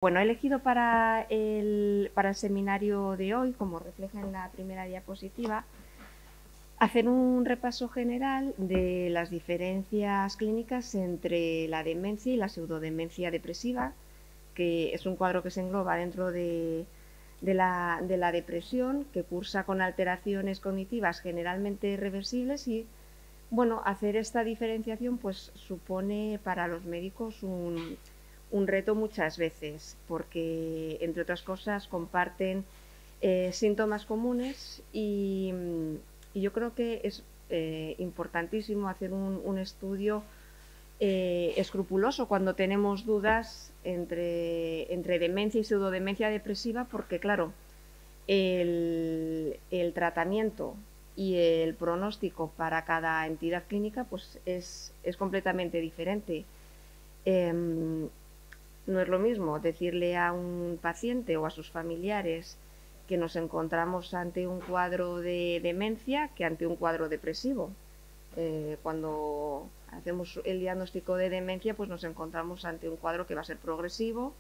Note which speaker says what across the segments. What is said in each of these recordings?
Speaker 1: Bueno, he elegido para el seminario de hoy, como refleja en la primera diapositiva, hacer un repaso general de las diferencias clínicas entre la demencia y la pseudodemencia depresiva, que es un cuadro que se engloba dentro de la depresión, que cursa con alteraciones cognitivas generalmente reversibles y, bueno, hacer esta diferenciación pues supone para los médicos un reto muchas veces, porque entre otras cosas comparten síntomas comunes y yo creo que es importantísimo hacer un estudio escrupuloso cuando tenemos dudas entre demencia y pseudodemencia depresiva, porque claro, el tratamiento y el pronóstico para cada entidad clínica pues es completamente diferente. No es lo mismo decirle a un paciente o a sus familiares que nos encontramos ante un cuadro de demencia que ante un cuadro depresivo. Cuando hacemos el diagnóstico de demencia, pues nos encontramos ante un cuadro que va a ser progresivo,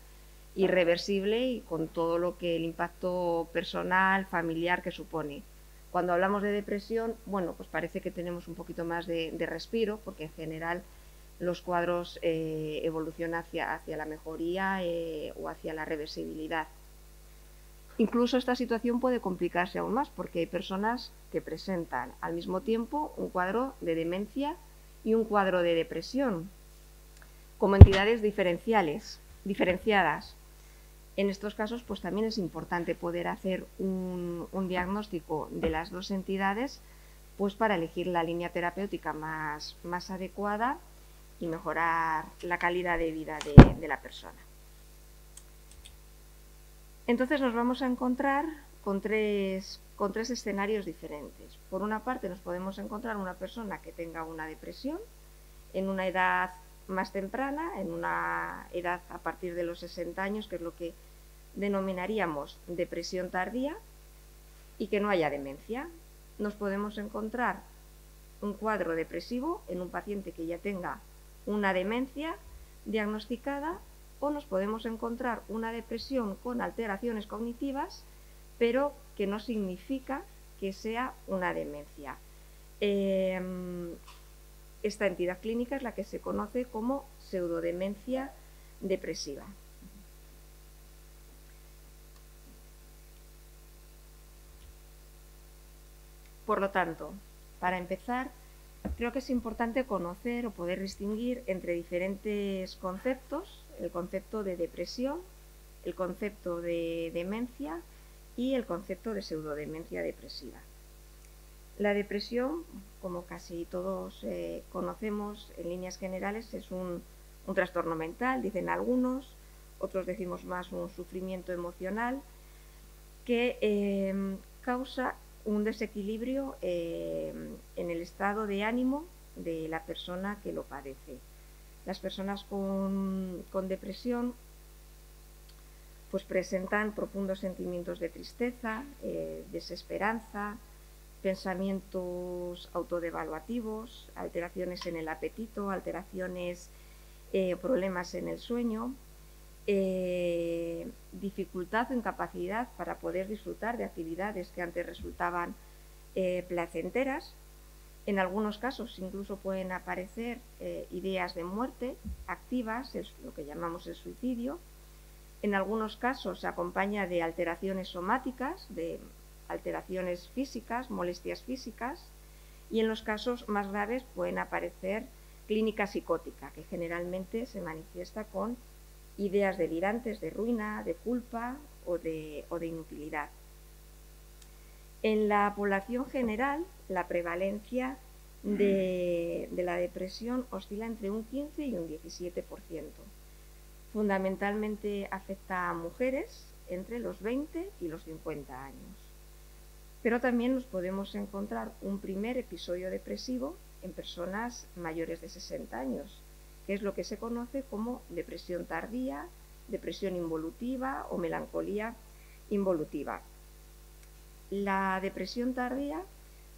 Speaker 1: irreversible y con todo lo que el impacto personal, familiar que supone. Cuando hablamos de depresión, bueno, pues parece que tenemos un poquito más de respiro, porque en general los cuadros evolucionan hacia la mejoría o hacia la reversibilidad. Incluso esta situación puede complicarse aún más porque hay personas que presentan al mismo tiempo un cuadro de demencia y un cuadro de depresión como entidades diferenciadas. En estos casos, pues también es importante poder hacer un diagnóstico de las dos entidades, pues para elegir la línea terapéutica más adecuada y mejorar la calidad de vida de la persona. Entonces nos vamos a encontrar con tres escenarios diferentes. Por una parte nos podemos encontrar una persona que tenga una depresión en una edad más temprana, en una edad a partir de los 60 años, que es lo que denominaríamos depresión tardía, y que no haya demencia. Nos podemos encontrar un cuadro depresivo en un paciente que ya tenga una demencia diagnosticada, o nos podemos encontrar una depresión con alteraciones cognitivas, pero que no significa que sea una demencia. Esta entidad clínica es la que se conoce como pseudodemencia depresiva. Por lo tanto, para empezar, creo que es importante conocer o poder distinguir entre diferentes conceptos: el concepto de depresión, el concepto de demencia y el concepto de pseudodemencia depresiva. La depresión, como casi todos conocemos en líneas generales, es un trastorno mental, dicen algunos, otros decimos más un sufrimiento emocional que causa un desequilibrio en el estado de ánimo de la persona que lo padece. Las personas con depresión pues presentan profundos sentimientos de tristeza, desesperanza, pensamientos autodevaluativos, alteraciones en el apetito, alteraciones, problemas en el sueño, dificultad o incapacidad para poder disfrutar de actividades que antes resultaban placenteras. En algunos casos incluso pueden aparecer ideas de muerte activas, es lo que llamamos el suicidio. En algunos casos se acompaña de alteraciones somáticas, de alteraciones físicas, molestias físicas, y en los casos más graves pueden aparecer clínica psicótica, que generalmente se manifiesta con ideas delirantes de ruina, de culpa o de inutilidad. En la población general, la prevalencia de la depresión oscila entre un 15 y un 17%. Fundamentalmente afecta a mujeres entre los 20 y los 50 años. Pero también nos podemos encontrar un primer episodio depresivo en personas mayores de 60 años, que es lo que se conoce como depresión tardía, depresión involutiva o melancolía involutiva. La depresión tardía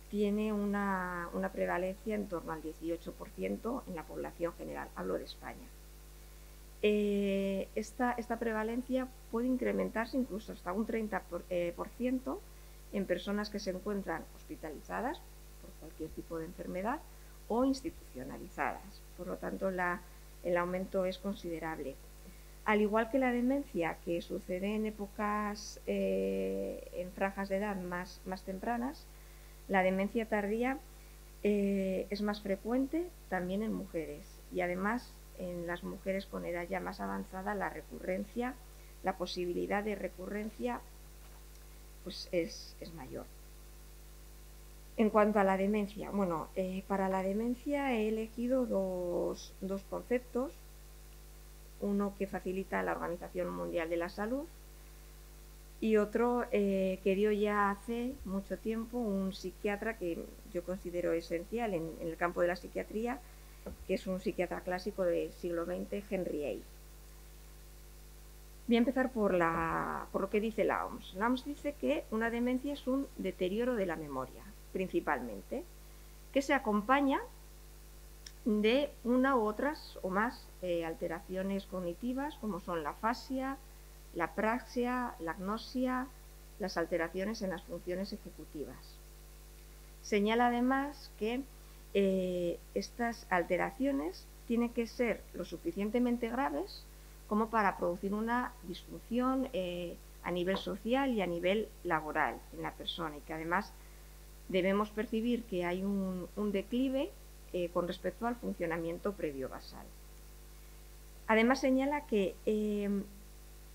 Speaker 1: tiene una prevalencia en torno al 18% en la población general, hablo de España. esta prevalencia puede incrementarse incluso hasta un 30% en personas que se encuentran hospitalizadas por cualquier tipo de enfermedad o institucionalizadas. Por lo tanto, el aumento es considerable. Al igual que la demencia, que sucede en épocas, en franjas de edad más tempranas, la demencia tardía es más frecuente también en mujeres, y además en las mujeres con edad ya más avanzada la posibilidad de recurrencia pues es mayor. En cuanto a la demencia, bueno, para la demencia he elegido dos conceptos, uno que facilita la Organización Mundial de la Salud y otro que dio ya hace mucho tiempo un psiquiatra que yo considero esencial en el campo de la psiquiatría, que es un psiquiatra clásico del siglo XX, Henry Ey. Voy a empezar por lo que dice la OMS. La OMS dice que una demencia es un deterioro de la memoria, principalmente, que se acompaña de una u otras o más alteraciones cognitivas, como son la afasia, la praxia, la agnosia, las alteraciones en las funciones ejecutivas. Señala además que estas alteraciones tienen que ser lo suficientemente graves como para producir una disfunción a nivel social y a nivel laboral en la persona, y que además debemos percibir que hay un declive con respecto al funcionamiento previo basal. Además señala que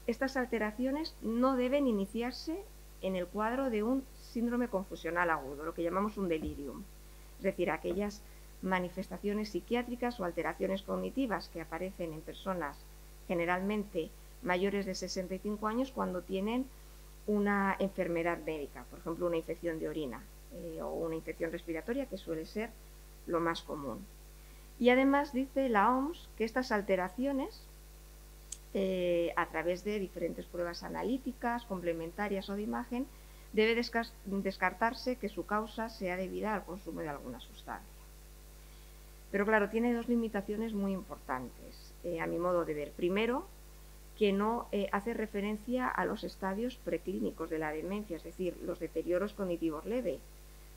Speaker 1: estas alteraciones no deben iniciarse en el cuadro de un síndrome confusional agudo, lo que llamamos un delirium, es decir, aquellas manifestaciones psiquiátricas o alteraciones cognitivas que aparecen en personas generalmente mayores de 65 años cuando tienen una enfermedad médica, por ejemplo una infección de orina o una infección respiratoria, que suele ser lo más común. Y además dice la OMS que estas alteraciones, a través de diferentes pruebas analíticas, complementarias o de imagen, debe descartarse que su causa sea debida al consumo de alguna sustancia. Pero claro, tiene dos limitaciones muy importantes, a mi modo de ver. Primero, que no hace referencia a los estadios preclínicos de la demencia, es decir, los deterioros cognitivos leves,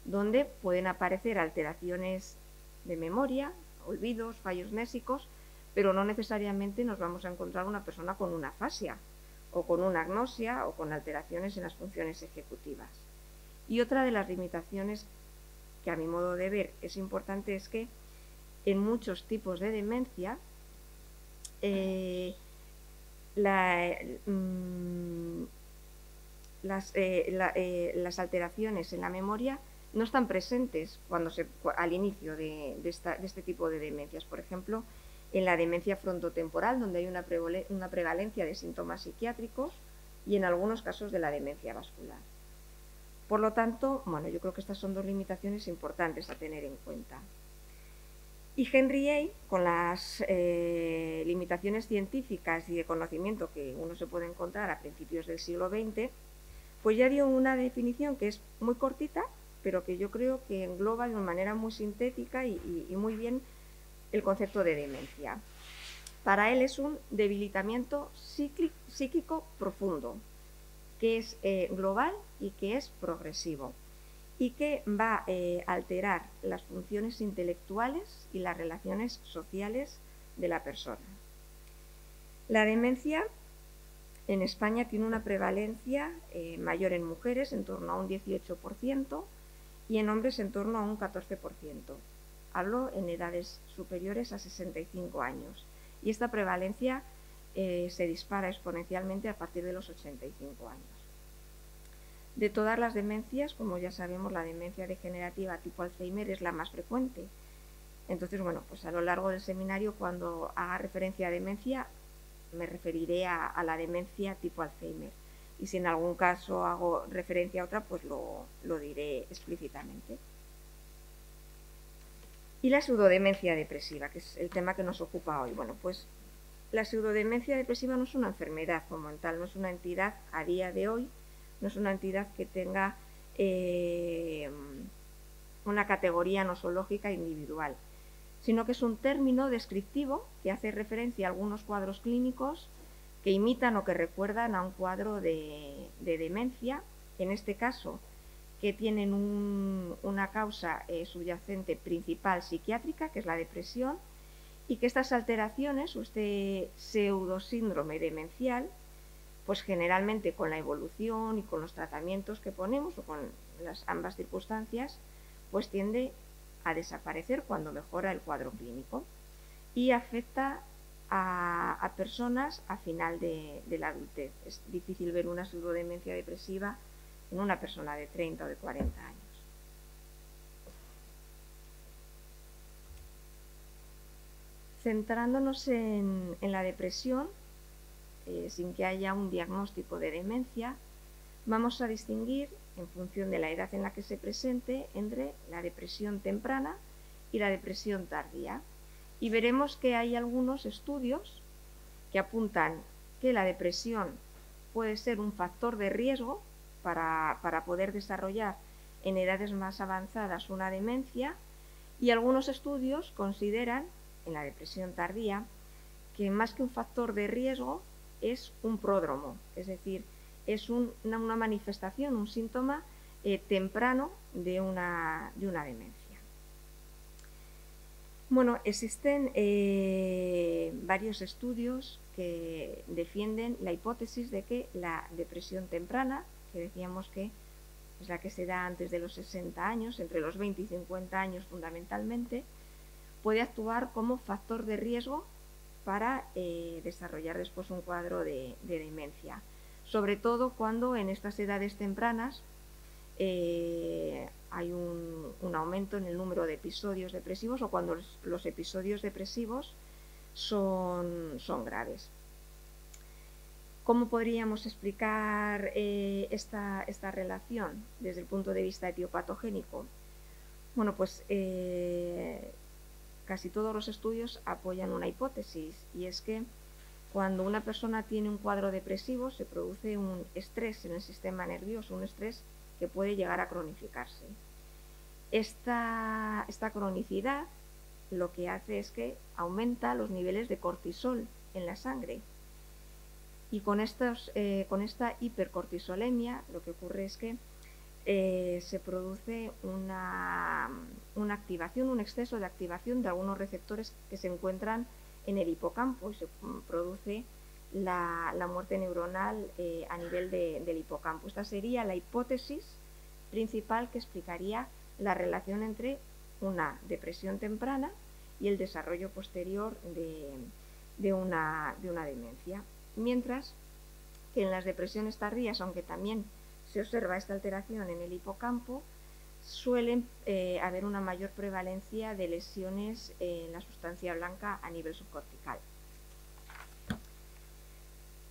Speaker 1: donde pueden aparecer alteraciones de memoria, olvidos, fallos mnésicos, pero no necesariamente nos vamos a encontrar una persona con una afasia o con una agnosia o con alteraciones en las funciones ejecutivas. Y otra de las limitaciones que a mi modo de ver es importante es que en muchos tipos de demencia las alteraciones en la memoria no están presentes al inicio de este tipo de demencias. Por ejemplo, en la demencia frontotemporal, donde hay una prevalencia de síntomas psiquiátricos, y en algunos casos de la demencia vascular. Por lo tanto, bueno, yo creo que estas son dos limitaciones importantes a tener en cuenta. Y Henry Ey, con las limitaciones científicas y de conocimiento que uno se puede encontrar a principios del siglo XX, pues ya dio una definición que es muy cortita, pero que yo creo que engloba de una manera muy sintética y muy bien el concepto de demencia. Para él es un debilitamiento psíquico profundo, que es global y que es progresivo, y que va a alterar las funciones intelectuales y las relaciones sociales de la persona. La demencia en España tiene una prevalencia mayor en mujeres, en torno a un 18%, y en hombres en torno a un 14%. Hablo en edades superiores a 65 años. Y esta prevalencia se dispara exponencialmente a partir de los 85 años. De todas las demencias, como ya sabemos, la demencia degenerativa tipo Alzheimer es la más frecuente. Entonces, bueno, pues a lo largo del seminario, cuando haga referencia a demencia, me referiré a la demencia tipo Alzheimer. Y si en algún caso hago referencia a otra, pues lo diré explícitamente. Y la pseudodemencia depresiva, que es el tema que nos ocupa hoy. Bueno, pues la pseudodemencia depresiva no es una enfermedad como tal, no es una entidad a día de hoy, no es una entidad que tenga una categoría nosológica individual, sino que es un término descriptivo que hace referencia a algunos cuadros clínicos que imitan o que recuerdan a un cuadro de demencia, en este caso que tienen una causa subyacente principal psiquiátrica, que es la depresión, y que estas alteraciones o este pseudosíndrome demencial, pues generalmente con la evolución y con los tratamientos que ponemos o con ambas circunstancias, pues tiende a desaparecer cuando mejora el cuadro clínico y afecta a personas a final de la adultez. Es difícil ver una pseudodemencia depresiva en una persona de 30 o de 40 años. Centrándonos en la depresión, sin que haya un diagnóstico de demencia, vamos a distinguir, en función de la edad en la que se presente, entre la depresión temprana y la depresión tardía. Y veremos que hay algunos estudios que apuntan que la depresión puede ser un factor de riesgo para poder desarrollar en edades más avanzadas una demencia, y algunos estudios consideran en la depresión tardía que más que un factor de riesgo es un pródromo, es decir, es una manifestación, un síntoma temprano de una demencia. Bueno, existen varios estudios que defienden la hipótesis de que la depresión temprana, que decíamos que es la que se da antes de los 60 años, entre los 20 y 50 años fundamentalmente, puede actuar como factor de riesgo para desarrollar después un cuadro de demencia, sobre todo cuando en estas edades tempranas hay un aumento en el número de episodios depresivos o cuando los episodios depresivos son graves. ¿Cómo podríamos explicar esta relación desde el punto de vista etiopatogénico? Bueno, pues casi todos los estudios apoyan una hipótesis, y es que cuando una persona tiene un cuadro depresivo se produce un estrés en el sistema nervioso, un estrés que puede llegar a cronificarse. Esta cronicidad lo que hace es que aumenta los niveles de cortisol en la sangre, y con esta hipercortisolemia lo que ocurre es que se produce una activación, un exceso de activación de algunos receptores que se encuentran en el hipocampo, y se produce la muerte neuronal a nivel del hipocampo. Esta sería la hipótesis principal que explicaría la relación entre una depresión temprana y el desarrollo posterior de una demencia. Mientras que en las depresiones tardías, aunque también se observa esta alteración en el hipocampo, suelen haber una mayor prevalencia de lesiones en la sustancia blanca a nivel subcortical.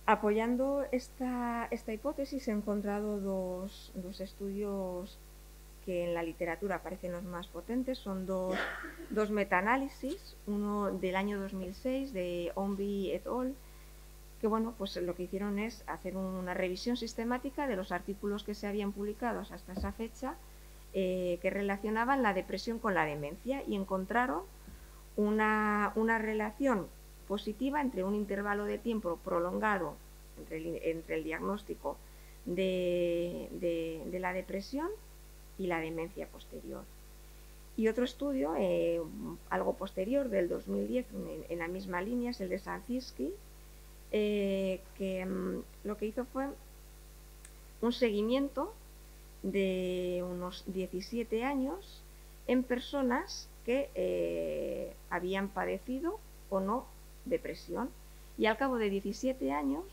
Speaker 1: Apoyando esta hipótesis, he encontrado dos estudios que en la literatura parecen los más potentes. Son dos metaanálisis, uno del año 2006 de Onby et al., que bueno, pues lo que hicieron es hacer una revisión sistemática de los artículos que se habían publicado hasta esa fecha que relacionaban la depresión con la demencia, y encontraron una relación positiva entre un intervalo de tiempo prolongado entre el diagnóstico de la depresión y la demencia posterior. Y otro estudio, algo posterior, del 2010, en la misma línea, es el de Sancinski, que lo que hizo fue un seguimiento de unos 17 años en personas que habían padecido o no depresión, y al cabo de 17 años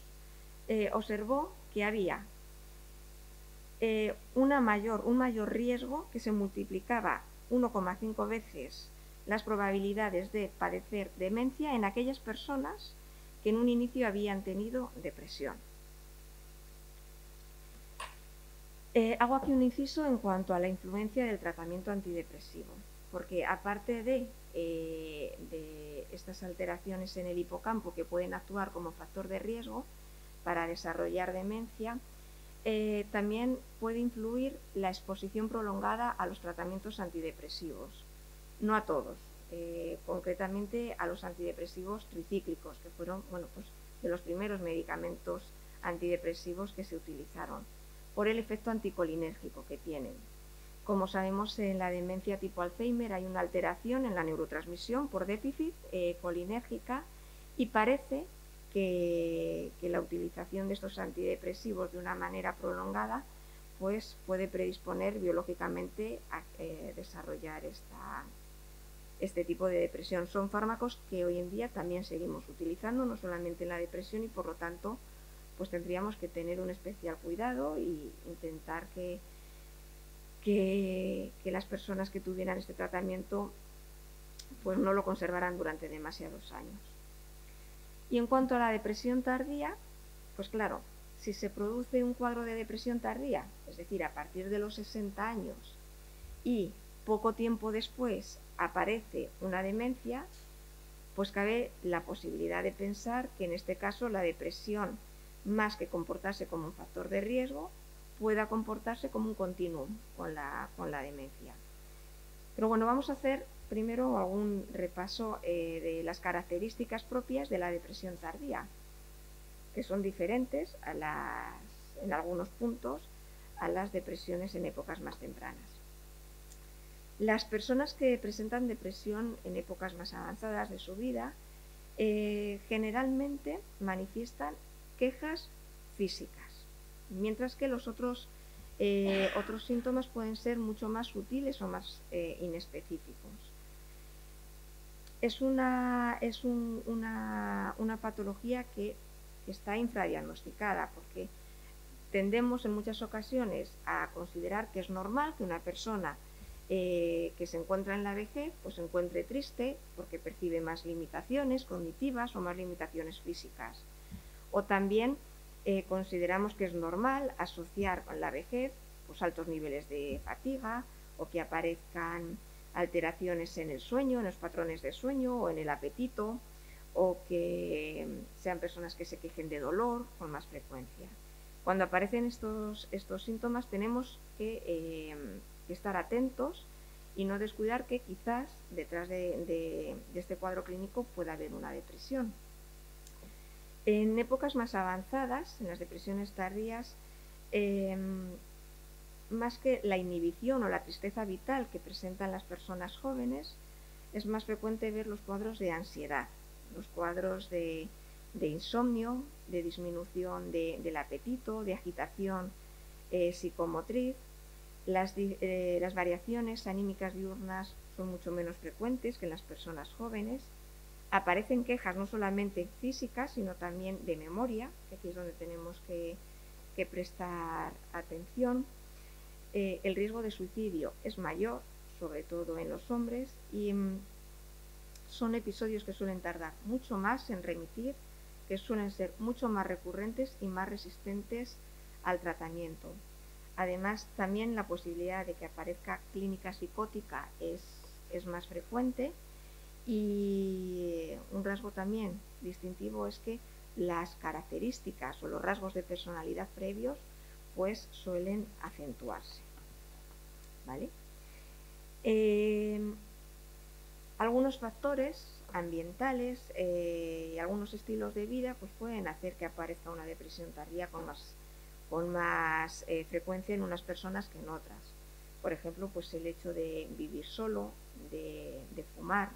Speaker 1: observó que había un mayor riesgo, que se multiplicaba 1,5 veces las probabilidades de padecer demencia en aquellas personas que en un inicio habían tenido depresión. Hago aquí un inciso en cuanto a la influencia del tratamiento antidepresivo, porque aparte de estas alteraciones en el hipocampo que pueden actuar como factor de riesgo para desarrollar demencia, también puede influir la exposición prolongada a los tratamientos antidepresivos. No a todos, concretamente a los antidepresivos tricíclicos, que fueron, bueno, pues, de los primeros medicamentos antidepresivos que se utilizaron, por el efecto anticolinérgico que tienen. Como sabemos, en la demencia tipo Alzheimer hay una alteración en la neurotransmisión por déficit colinérgica, y parece que la utilización de estos antidepresivos de una manera prolongada pues puede predisponer biológicamente a desarrollar este tipo de depresión. Son fármacos que hoy en día también seguimos utilizando, no solamente en la depresión, y por lo tanto pues tendríamos que tener un especial cuidado y intentar que las personas que tuvieran este tratamiento pues no lo conservaran durante demasiados años. Y en cuanto a la depresión tardía, pues claro, si se produce un cuadro de depresión tardía, es decir, a partir de los 60 años, y poco tiempo después aparece una demencia, pues cabe la posibilidad de pensar que en este caso la depresión, más que comportarse como un factor de riesgo, pueda comportarse como un continuum con la demencia. Pero bueno, vamos a hacer primero algún repaso de las características propias de la depresión tardía, que son diferentes en algunos puntos a las depresiones en épocas más tempranas. Las personas que presentan depresión en épocas más avanzadas de su vida generalmente manifiestan quejas físicas, mientras que los otros síntomas pueden ser mucho más sutiles o más inespecíficos. Es una patología que está infradiagnosticada, porque tendemos en muchas ocasiones a considerar que es normal que una persona que se encuentra en la vejez pues se encuentre triste porque percibe más limitaciones cognitivas o más limitaciones físicas. O también consideramos que es normal asociar con la vejez pues altos niveles de fatiga, o que aparezcan alteraciones en el sueño, en los patrones de sueño o en el apetito, o que sean personas que se quejen de dolor con más frecuencia. Cuando aparecen estos síntomas tenemos que estar atentos y no descuidar que quizás detrás de este cuadro clínico pueda haber una depresión. En épocas más avanzadas, en las depresiones tardías, más que la inhibición o la tristeza vital que presentan las personas jóvenes, es más frecuente ver los cuadros de ansiedad, los cuadros de insomnio, de disminución del apetito, de agitación psicomotriz. Las variaciones anímicas diurnas son mucho menos frecuentes que en las personas jóvenes. Aparecen quejas no solamente físicas, sino también de memoria, que aquí es donde tenemos que prestar atención. El riesgo de suicidio es mayor, sobre todo en los hombres, y son episodios que suelen tardar mucho más en remitir, que suelen ser mucho más recurrentes y más resistentes al tratamiento. Además, también la posibilidad de que aparezca clínica psicótica es más frecuente, y un rasgo también distintivo es que las características o los rasgos de personalidad previos pues suelen acentuarse, ¿vale? Algunos factores ambientales y algunos estilos de vida pues pueden hacer que aparezca una depresión tardía con más frecuencia en unas personas que en otras. Por ejemplo, pues el hecho de vivir solo, de fumar,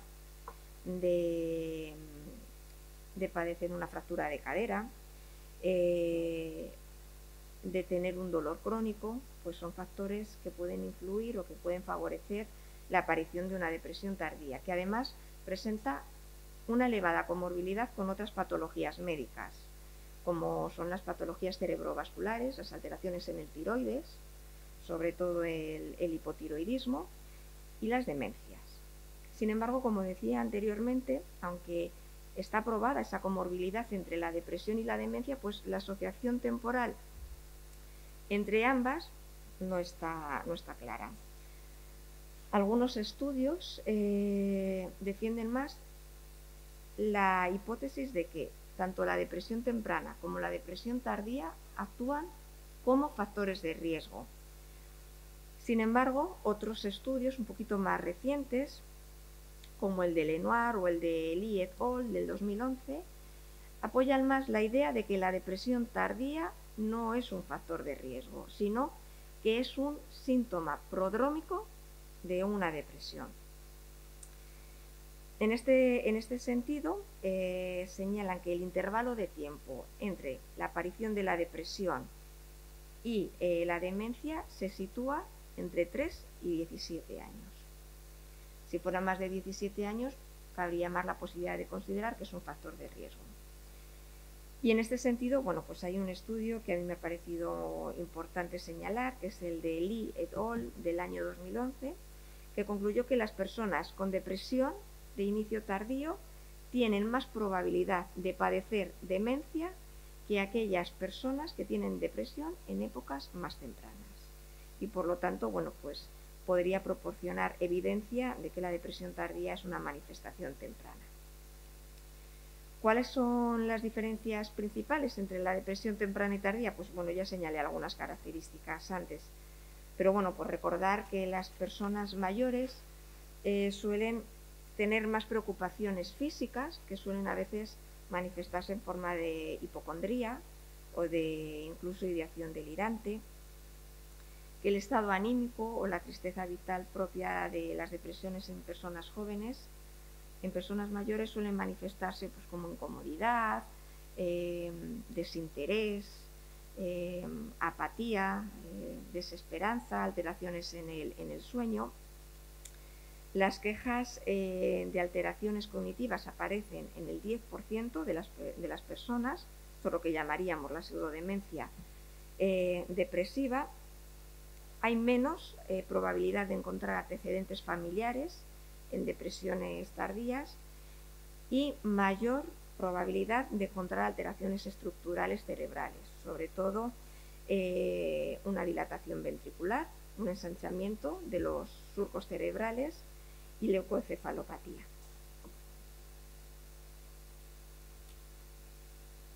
Speaker 1: de padecer una fractura de cadera, de tener un dolor crónico, pues son factores que pueden influir o que pueden favorecer la aparición de una depresión tardía, que además presenta una elevada comorbilidad con otras patologías médicas, como son las patologías cerebrovasculares, las alteraciones en el tiroides, sobre todo el hipotiroidismo, y las demencias. Sin embargo, como decía anteriormente, aunque está probada esa comorbilidad entre la depresión y la demencia, pues la asociación temporal entre ambas no está clara. Algunos estudios defienden más la hipótesis de que tanto la depresión temprana como la depresión tardía actúan como factores de riesgo. Sin embargo, otros estudios un poquito más recientes como el de Lenoir o el de Lee et al. Del 2011, apoyan más la idea de que la depresión tardía no es un factor de riesgo, sino que es un síntoma prodrómico de una depresión. En este sentido, señalan que el intervalo de tiempo entre la aparición de la depresión y la demencia se sitúa entre 3 y 17 años. Si fuera más de 17 años, cabría más la posibilidad de considerar que es un factor de riesgo. Y en este sentido, bueno, pues hay un estudio que a mí me ha parecido importante señalar, que es el de Lee et al. Del año 2011, que concluyó que las personas con depresión de inicio tardío tienen más probabilidad de padecer demencia que aquellas personas que tienen depresión en épocas más tempranas. Y por lo tanto, bueno, pues podría proporcionar evidencia de que la depresión tardía es una manifestación temprana. ¿Cuáles son las diferencias principales entre la depresión temprana y tardía? Pues bueno, ya señalé algunas características antes, pero bueno, por recordar que las personas mayores suelen tener más preocupaciones físicas, que suelen a veces manifestarse en forma de hipocondría o de incluso ideación delirante, que el estado anímico o la tristeza vital propia de las depresiones en personas jóvenes, en personas mayores suelen manifestarse pues, como incomodidad, desinterés, apatía, desesperanza, alteraciones en el sueño. Las quejas de alteraciones cognitivas aparecen en el 10% de las personas, por lo que llamaríamos la pseudodemencia depresiva. Hay menos probabilidad de encontrar antecedentes familiares en depresiones tardías y mayor probabilidad de encontrar alteraciones estructurales cerebrales, sobre todo una dilatación ventricular, un ensanchamiento de los surcos cerebrales y leucoencefalopatía.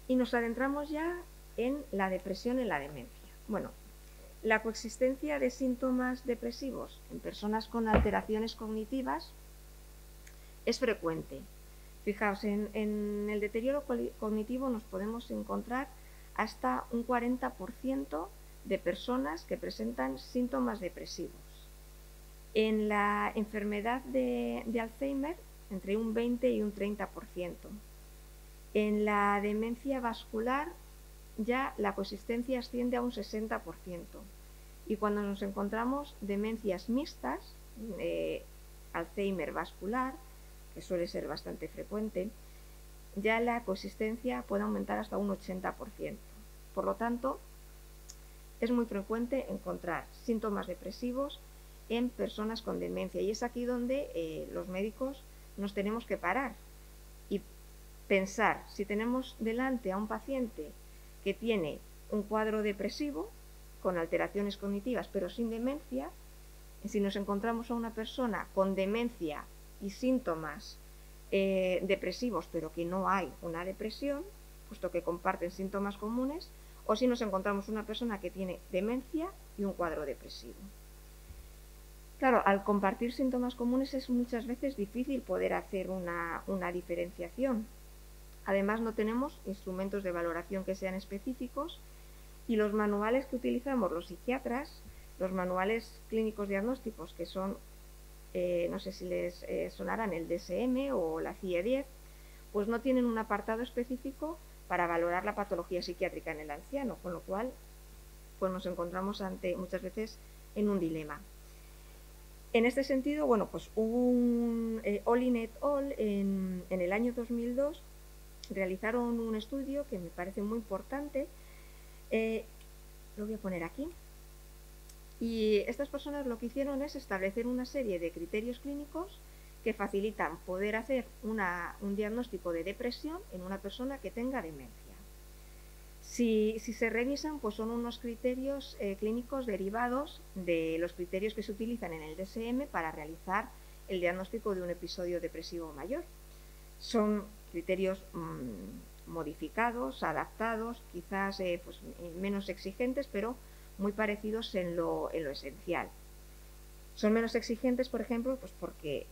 Speaker 1: Y nos adentramos ya en la depresión en la demencia. Bueno, la coexistencia de síntomas depresivos en personas con alteraciones cognitivas es frecuente. Fijaos, en el deterioro cognitivo nos podemos encontrar hasta un 40% de personas que presentan síntomas depresivos. En la enfermedad de Alzheimer, entre un 20 y un 30%. En la demencia vascular, ya la coexistencia asciende a un 60%. Y cuando nos encontramos demencias mixtas, Alzheimer vascular, que suele ser bastante frecuente, ya la coexistencia puede aumentar hasta un 80%. Por lo tanto, es muy frecuente encontrar síntomas depresivos en personas con demencia, y es aquí donde los médicos nos tenemos que parar y pensar si tenemos delante a un paciente que tiene un cuadro depresivo con alteraciones cognitivas pero sin demencia, y si nos encontramos a una persona con demencia y síntomas depresivos pero que no hay una depresión, puesto que comparten síntomas comunes, o si nos encontramos una persona que tiene demencia y un cuadro depresivo. Claro, al compartir síntomas comunes es muchas veces difícil poder hacer una diferenciación. Además, no tenemos instrumentos de valoración que sean específicos, y los manuales que utilizamos los psiquiatras, los manuales clínicos diagnósticos, que son, no sé si les sonarán, el DSM o la CIE-10, pues no tienen un apartado específico para valorar la patología psiquiátrica en el anciano, con lo cual pues nos encontramos muchas veces en un dilema. En este sentido, bueno, pues Olin et al. En el año 2002 realizaron un estudio que me parece muy importante, lo voy a poner aquí, y estas personas lo que hicieron es establecer una serie de criterios clínicos que facilitan poder hacer un diagnóstico de depresión en una persona que tenga demencia. Si se revisan, pues son unos criterios clínicos derivados de los criterios que se utilizan en el DSM para realizar el diagnóstico de un episodio depresivo mayor. Son criterios modificados, adaptados, quizás menos exigentes, pero muy parecidos en lo esencial. Son menos exigentes, por ejemplo, pues porque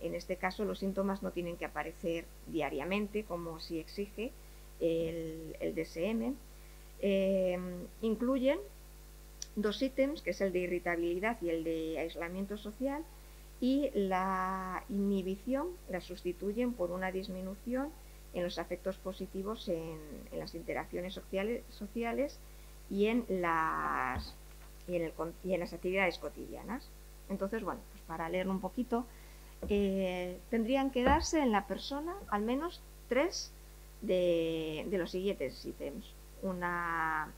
Speaker 1: en este caso los síntomas no tienen que aparecer diariamente, como si exige el DSM. Incluyen dos ítems, que es el de irritabilidad y el de aislamiento social, y la inhibición la sustituyen por una disminución en los afectos positivos en las interacciones sociales y en las actividades cotidianas. Entonces, bueno, pues para leerlo un poquito, tendrían que darse en la persona al menos 3 de los siguientes ítems: una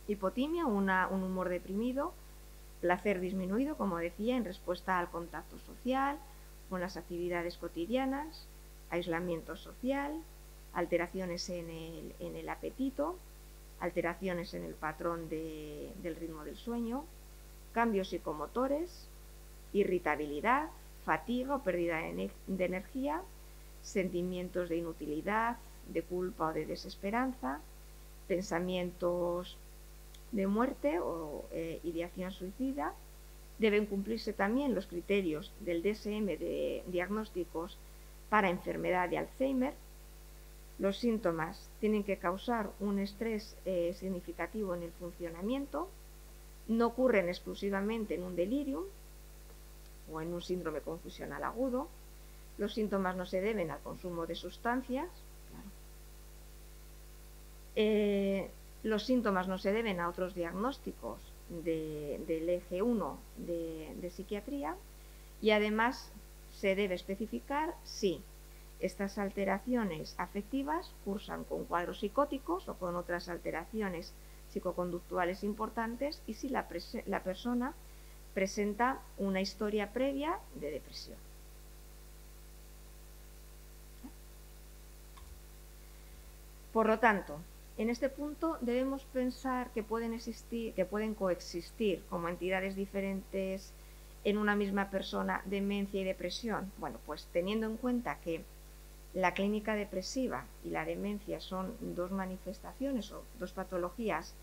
Speaker 1: hipotimia, un humor deprimido, placer disminuido, como decía, en respuesta al contacto social, con las actividades cotidianas, aislamiento social, alteraciones en el apetito, alteraciones en el patrón del ritmo del sueño, cambios psicomotores, irritabilidad, fatiga o pérdida de energía, sentimientos de inutilidad, de culpa o de desesperanza, pensamientos de muerte o ideación suicida. Deben cumplirse también los criterios del DSM de diagnósticos para enfermedad de Alzheimer. Los síntomas tienen que causar un estrés significativo en el funcionamiento, no ocurren exclusivamente en un delirium o en un síndrome confusional agudo. Los síntomas no se deben al consumo de sustancias. Los síntomas no se deben a otros diagnósticos del eje 1 de psiquiatría, y además se debe especificar si estas alteraciones afectivas cursan con cuadros psicóticos o con otras alteraciones psicoconductuales importantes, y si la persona presenta una historia previa de depresión. Por lo tanto, en este punto debemos pensar que pueden coexistir como entidades diferentes en una misma persona demencia y depresión. Bueno, pues teniendo en cuenta que la clínica depresiva y la demencia son dos manifestaciones o dos patologías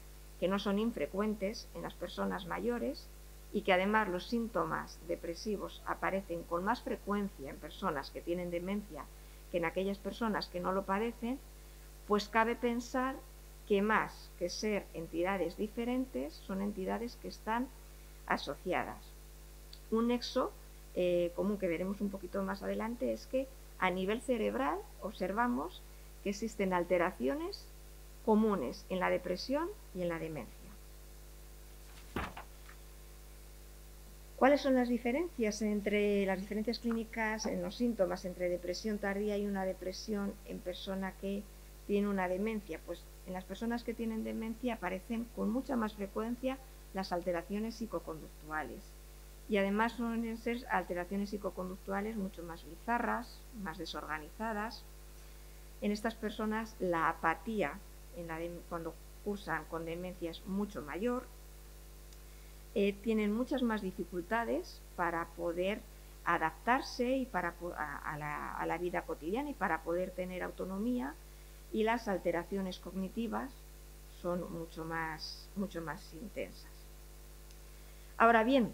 Speaker 1: que no son infrecuentes en las personas mayores, y que además los síntomas depresivos aparecen con más frecuencia en personas que tienen demencia que en aquellas personas que no lo padecen, pues cabe pensar que más que ser entidades diferentes, son entidades que están asociadas. Un nexo común que veremos un poquito más adelante es que a nivel cerebral observamos que existen alteraciones comunes en la depresión y en la demencia. ¿Cuáles son las diferencias clínicas en los síntomas entre depresión tardía y una depresión en persona que tiene una demencia? Pues en las personas que tienen demencia aparecen con mucha más frecuencia las alteraciones psicoconductuales, y además suelen ser alteraciones psicoconductuales mucho más bizarras, más desorganizadas. En estas personas la apatía cuando cursan con demencia es mucho mayor. Tienen muchas más dificultades para poder adaptarse a la vida cotidiana y para poder tener autonomía, y las alteraciones cognitivas son mucho más intensas. Ahora bien,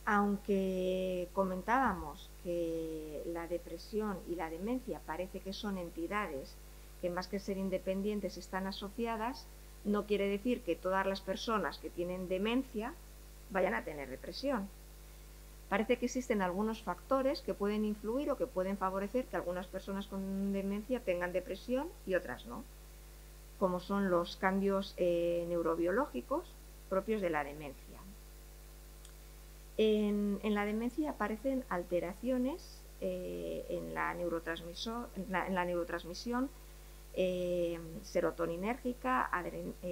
Speaker 1: aunque comentábamos que la depresión y la demencia parece que son entidades que más que ser independientes están asociadas, no quiere decir que todas las personas que tienen demencia vayan a tener depresión. Parece que existen algunos factores que pueden influir o que pueden favorecer que algunas personas con demencia tengan depresión y otras no, como son los cambios neurobiológicos propios de la demencia. En la demencia aparecen alteraciones en la neurotransmisión serotoninérgica,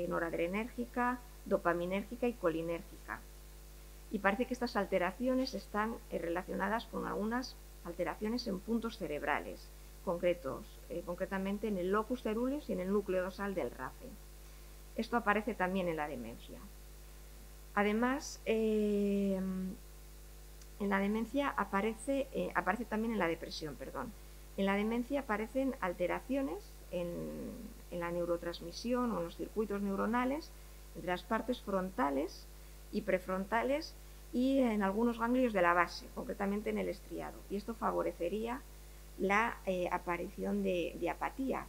Speaker 1: noradrenérgica, dopaminérgica y colinérgica. Y parece que estas alteraciones están relacionadas con algunas alteraciones en puntos cerebrales concretamente en el locus ceruleus y en el núcleo dorsal del RAFE. Esto aparece también en la demencia. Además, en la demencia aparece también en la depresión, perdón. En la demencia aparecen alteraciones en la neurotransmisión o en los circuitos neuronales entre las partes frontales y prefrontales y en algunos ganglios de la base, concretamente en el estriado. Y esto favorecería la aparición de apatía.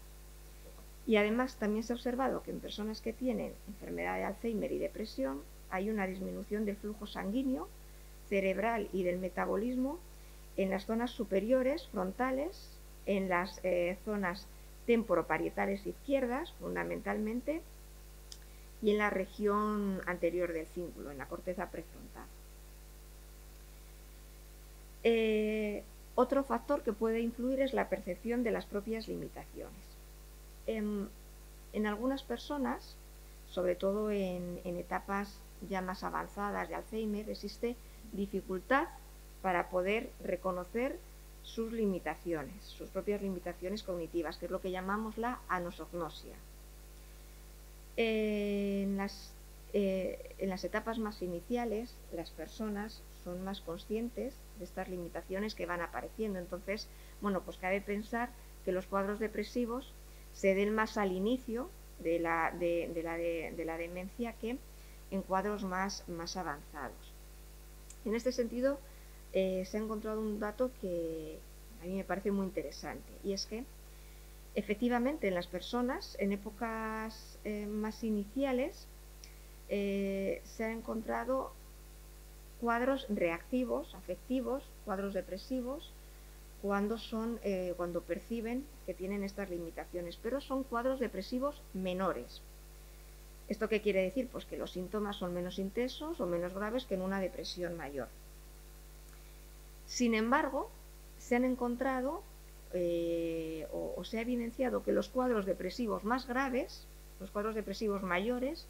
Speaker 1: Y además también se ha observado que en personas que tienen enfermedad de Alzheimer y depresión hay una disminución del flujo sanguíneo, cerebral y del metabolismo en las zonas superiores, frontales, en las zonas temporoparietales izquierdas, fundamentalmente, y en la región anterior del cíngulo, en la corteza prefrontal. Otro factor que puede influir es la percepción de las propias limitaciones. En algunas personas, sobre todo en etapas ya más avanzadas de Alzheimer, existe dificultad para poder reconocer sus limitaciones, sus propias limitaciones cognitivas, que es lo que llamamos la anosognosia. En las etapas más iniciales, las personas son más conscientes de estas limitaciones que van apareciendo. Entonces, bueno, pues cabe pensar que los cuadros depresivos se den más al inicio de la demencia que en cuadros más avanzados. En este sentido, se ha encontrado un dato que a mí me parece muy interesante, y es que efectivamente en las personas en épocas más iniciales se han encontrado cuadros reactivos, afectivos, cuadros depresivos, cuando perciben que tienen estas limitaciones, pero son cuadros depresivos menores. ¿Esto qué quiere decir? Pues que los síntomas son menos intensos o menos graves que en una depresión mayor. Sin embargo, se han encontrado o se ha evidenciado que los cuadros depresivos más graves, los cuadros depresivos mayores,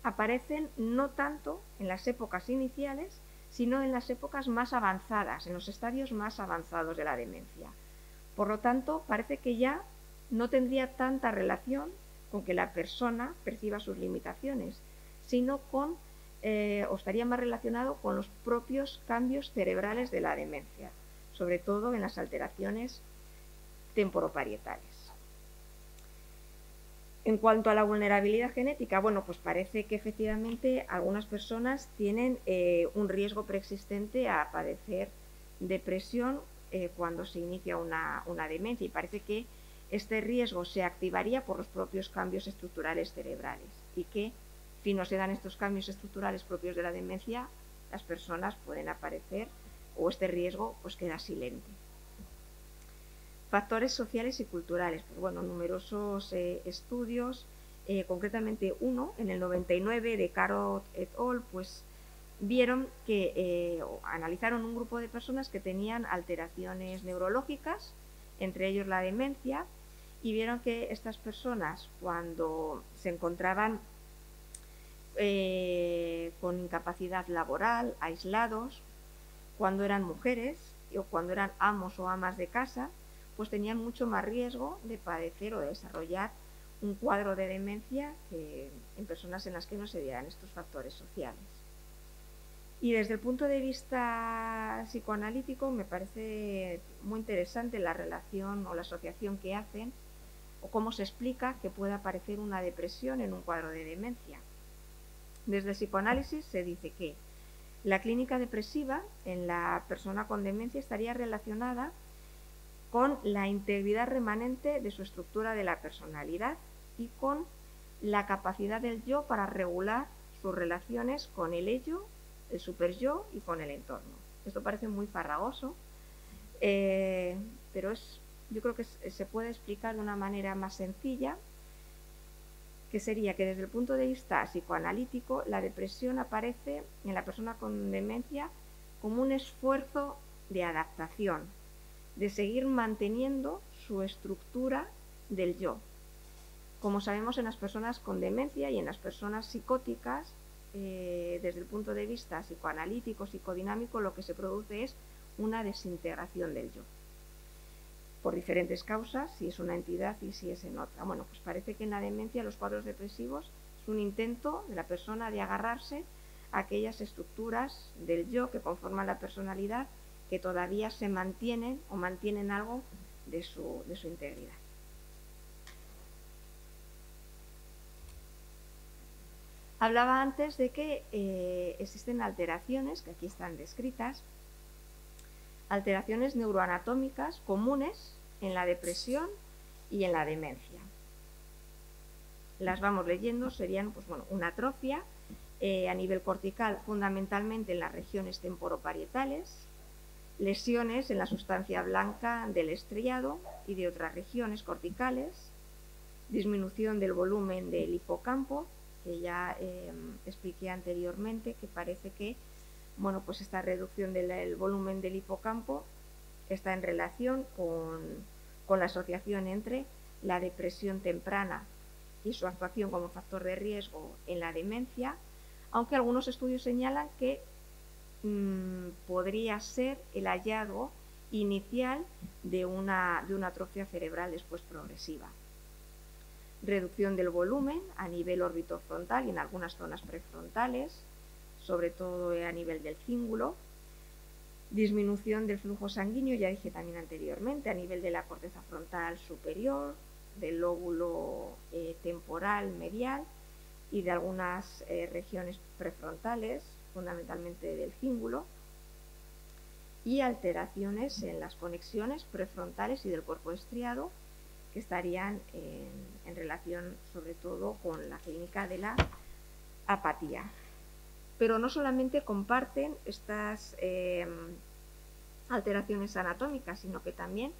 Speaker 1: aparecen no tanto en las épocas iniciales, sino en las épocas más avanzadas, en los estadios más avanzados de la demencia. Por lo tanto, parece que ya no tendría tanta relación con que la persona perciba sus limitaciones, sino o estaría más relacionado con los propios cambios cerebrales de la demencia, sobre todo en las alteraciones temporoparietales. En cuanto a la vulnerabilidad genética, bueno, pues parece que efectivamente algunas personas tienen un riesgo preexistente a padecer depresión cuando se inicia una demencia, y parece que este riesgo se activaría por los propios cambios estructurales cerebrales, y que si no se dan estos cambios estructurales propios de la demencia, las personas pueden aparecer o este riesgo pues queda silente. Factores sociales y culturales. Pues bueno, numerosos estudios, concretamente uno en el 99 de Carot et al, pues vieron que analizaron un grupo de personas que tenían alteraciones neurológicas, entre ellos la demencia, y vieron que estas personas, cuando se encontraban con incapacidad laboral, aislados, cuando eran mujeres o cuando eran amos o amas de casa, pues tenían mucho más riesgo de padecer o de desarrollar un cuadro de demencia que en personas en las que no se dieran estos factores sociales. Y desde el punto de vista psicoanalítico me parece muy interesante la relación o la asociación que hacen o cómo se explica que pueda aparecer una depresión en un cuadro de demencia. Desde el psicoanálisis se dice que la clínica depresiva en la persona con demencia estaría relacionada con la integridad remanente de su estructura de la personalidad y con la capacidad del yo para regular sus relaciones con el ello, el superyo y con el entorno. Esto parece muy farragoso, pero yo creo que se puede explicar de una manera más sencilla, que sería que desde el punto de vista psicoanalítico la depresión aparece en la persona con demencia como un esfuerzo de adaptación, de seguir manteniendo su estructura del yo. Como sabemos, en las personas con demencia y en las personas psicóticas, desde el punto de vista psicoanalítico, psicodinámico, lo que se produce es una desintegración del yo, por diferentes causas, si es una entidad y si es en otra. Bueno, pues parece que en la demencia los cuadros depresivos es un intento de la persona de agarrarse a aquellas estructuras del yo que conforman la personalidad que todavía se mantienen o mantienen algo de su integridad. Hablaba antes de que existen alteraciones, que aquí están descritas, alteraciones neuroanatómicas comunes en la depresión y en la demencia. Las vamos leyendo, serían pues, bueno, una atrofia a nivel cortical, fundamentalmente en las regiones temporoparietales, lesiones en la sustancia blanca del estriado y de otras regiones corticales, disminución del volumen del hipocampo, que ya expliqué anteriormente, que parece que bueno, pues esta reducción del volumen del hipocampo está en relación con la asociación entre la depresión temprana y su actuación como factor de riesgo en la demencia, aunque algunos estudios señalan que podría ser el hallazgo inicial de una atrofia cerebral después progresiva. Reducción del volumen a nivel orbitofrontal y en algunas zonas prefrontales, sobre todo a nivel del cíngulo. Disminución del flujo sanguíneo, ya dije también anteriormente, a nivel de la corteza frontal superior, del lóbulo temporal medial y de algunas regiones prefrontales, fundamentalmente del cíngulo, y alteraciones en las conexiones prefrontales y del cuerpo estriado, que estarían en relación sobre todo con la clínica de la apatía. Pero no solamente comparten estas alteraciones anatómicas, sino que también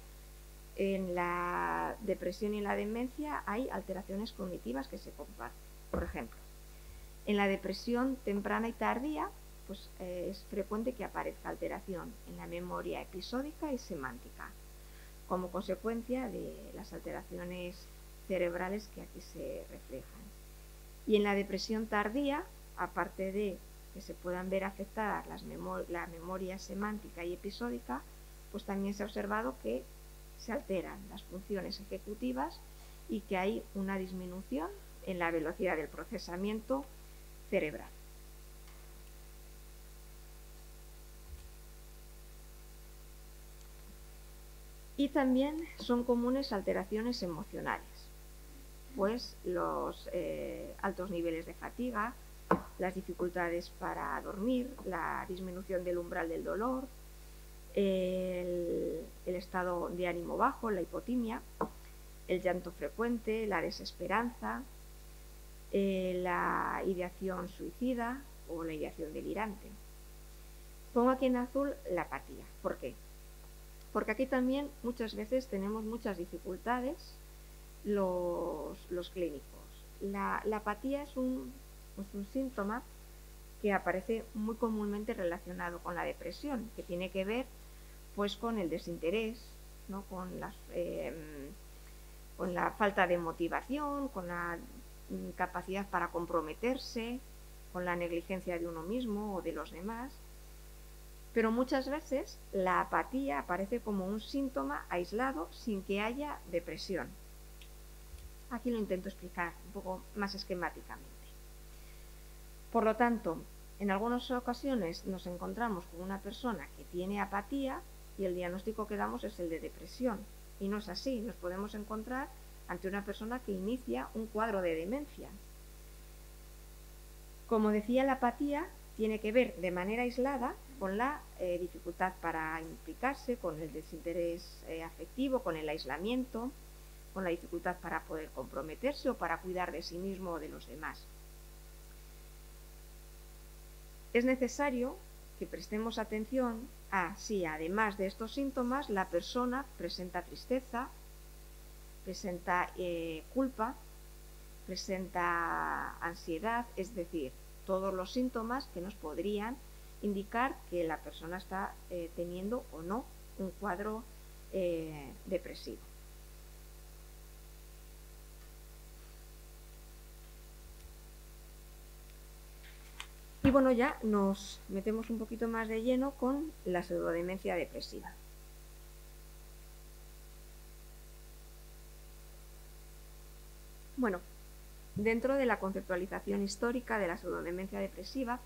Speaker 1: en la depresión y en la demencia hay alteraciones cognitivas que se comparten. Por ejemplo, en la depresión temprana y tardía, pues, es frecuente que aparezca alteración en la memoria episódica y semántica, como consecuencia de las alteraciones cerebrales que aquí se reflejan. Y en la depresión tardía, aparte de que se puedan ver afectadas la memoria semántica y episódica, pues también se ha observado que se alteran las funciones ejecutivas y que hay una disminución en la velocidad del procesamiento cerebral. Y también son comunes alteraciones emocionales, pues los altos niveles de fatiga, las dificultades para dormir, la disminución del umbral del dolor, el estado de ánimo bajo, la hipotimia, el llanto frecuente, la desesperanza, la ideación suicida o la ideación delirante. Pongo aquí en azul la apatía. ¿Por qué? Porque aquí también muchas veces tenemos muchas dificultades los clínicos. La apatía es un síntoma que aparece muy comúnmente relacionado con la depresión, que tiene que ver pues con el desinterés, ¿no? con la falta de motivación, con la capacidad para comprometerse, con la negligencia de uno mismo o de los demás. Pero muchas veces la apatía aparece como un síntoma aislado sin que haya depresión. Aquí lo intento explicar un poco más esquemáticamente. Por lo tanto, en algunas ocasiones nos encontramos con una persona que tiene apatía y el diagnóstico que damos es el de depresión. Y no es así, nos podemos encontrar ante una persona que inicia un cuadro de demencia. Como decía, la apatía tiene que ver de manera aislada con la dificultad para implicarse, con el desinterés afectivo, con el aislamiento, con la dificultad para poder comprometerse o para cuidar de sí mismo o de los demás. Es necesario que prestemos atención a si, además de estos síntomas, la persona presenta tristeza, presenta culpa, presenta ansiedad, es decir, todos los síntomas que nos podrían indicar que la persona está teniendo o no un cuadro depresivo. Y bueno, ya nos metemos un poquito más de lleno con la pseudodemencia depresiva. Bueno, dentro de la conceptualización histórica de la pseudodemencia depresiva,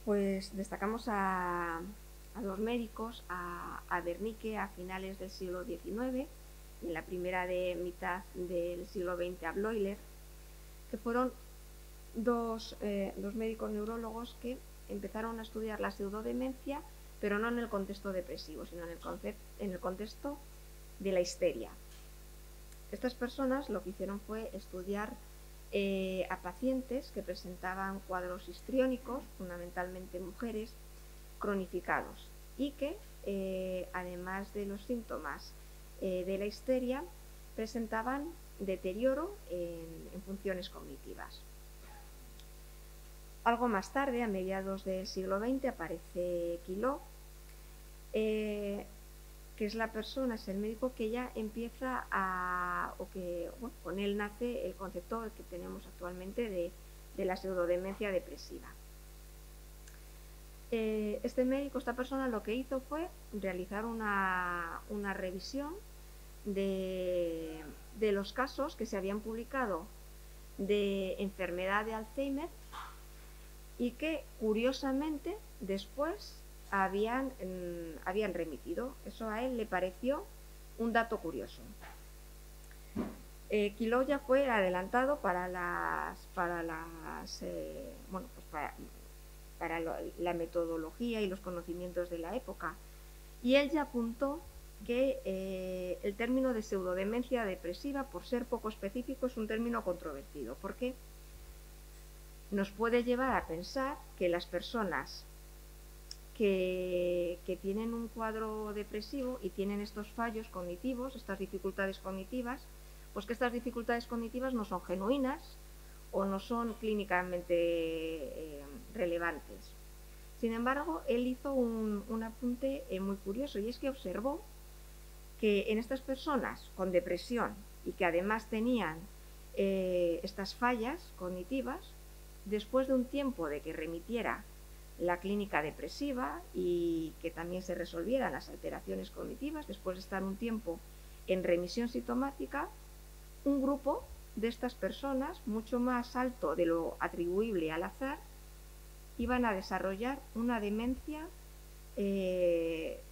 Speaker 1: pues destacamos a dos médicos, a Wernicke a finales del siglo XIX y en la primera mitad del siglo XX a Bleuler, que fueron dos médicos neurólogos que empezaron a estudiar la pseudodemencia, pero no en el contexto depresivo, sino en el contexto de la histeria. Estas personas lo que hicieron fue estudiar a pacientes que presentaban cuadros histriónicos, fundamentalmente mujeres, cronificados, y que además de los síntomas de la histeria, presentaban deterioro en funciones cognitivas. Algo más tarde, a mediados del siglo XX, aparece Quiló, que es la persona, es el médico que ya empieza con él nace el concepto que tenemos actualmente de la pseudodemencia depresiva. Este médico, esta persona, lo que hizo fue realizar una revisión de los casos que se habían publicado de enfermedad de Alzheimer y que, curiosamente, después habían remitido. Eso a él le pareció un dato curioso. Quiló ya fue adelantado para la metodología y los conocimientos de la época, y él ya apuntó que el término de pseudodemencia depresiva, por ser poco específico, es un término controvertido, porque nos puede llevar a pensar que las personas que tienen un cuadro depresivo y tienen estos fallos cognitivos, estas dificultades cognitivas, pues que estas dificultades cognitivas no son genuinas o no son clínicamente relevantes. Sin embargo, él hizo un apunte muy curioso, y es que observó que en estas personas con depresión y que además tenían estas fallas cognitivas, después de un tiempo de que remitiera la clínica depresiva y que también se resolvieran las alteraciones cognitivas, después de estar un tiempo en remisión sintomática, un grupo de estas personas, mucho más alto de lo atribuible al azar, iban a desarrollar una demencia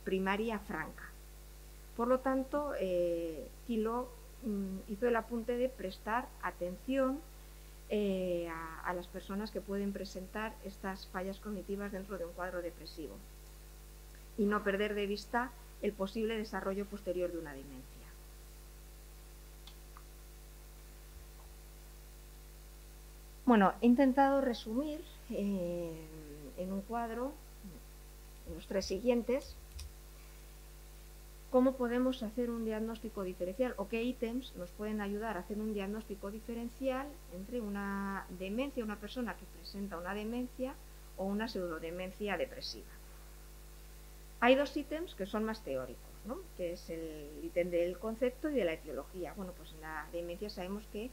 Speaker 1: primaria franca. Por lo tanto, Quiló hizo el apunte de prestar atención a las personas que pueden presentar estas fallas cognitivas dentro de un cuadro depresivo y no perder de vista el posible desarrollo posterior de una demencia. Bueno, he intentado resumir en un cuadro, en los tres siguientes, cómo podemos hacer un diagnóstico diferencial o qué ítems nos pueden ayudar a hacer un diagnóstico diferencial entre una demencia, una persona que presenta una demencia o una pseudodemencia depresiva. Hay dos ítems que son más teóricos, ¿no? Que es el ítem del concepto y de la etiología. Bueno, pues en la demencia sabemos que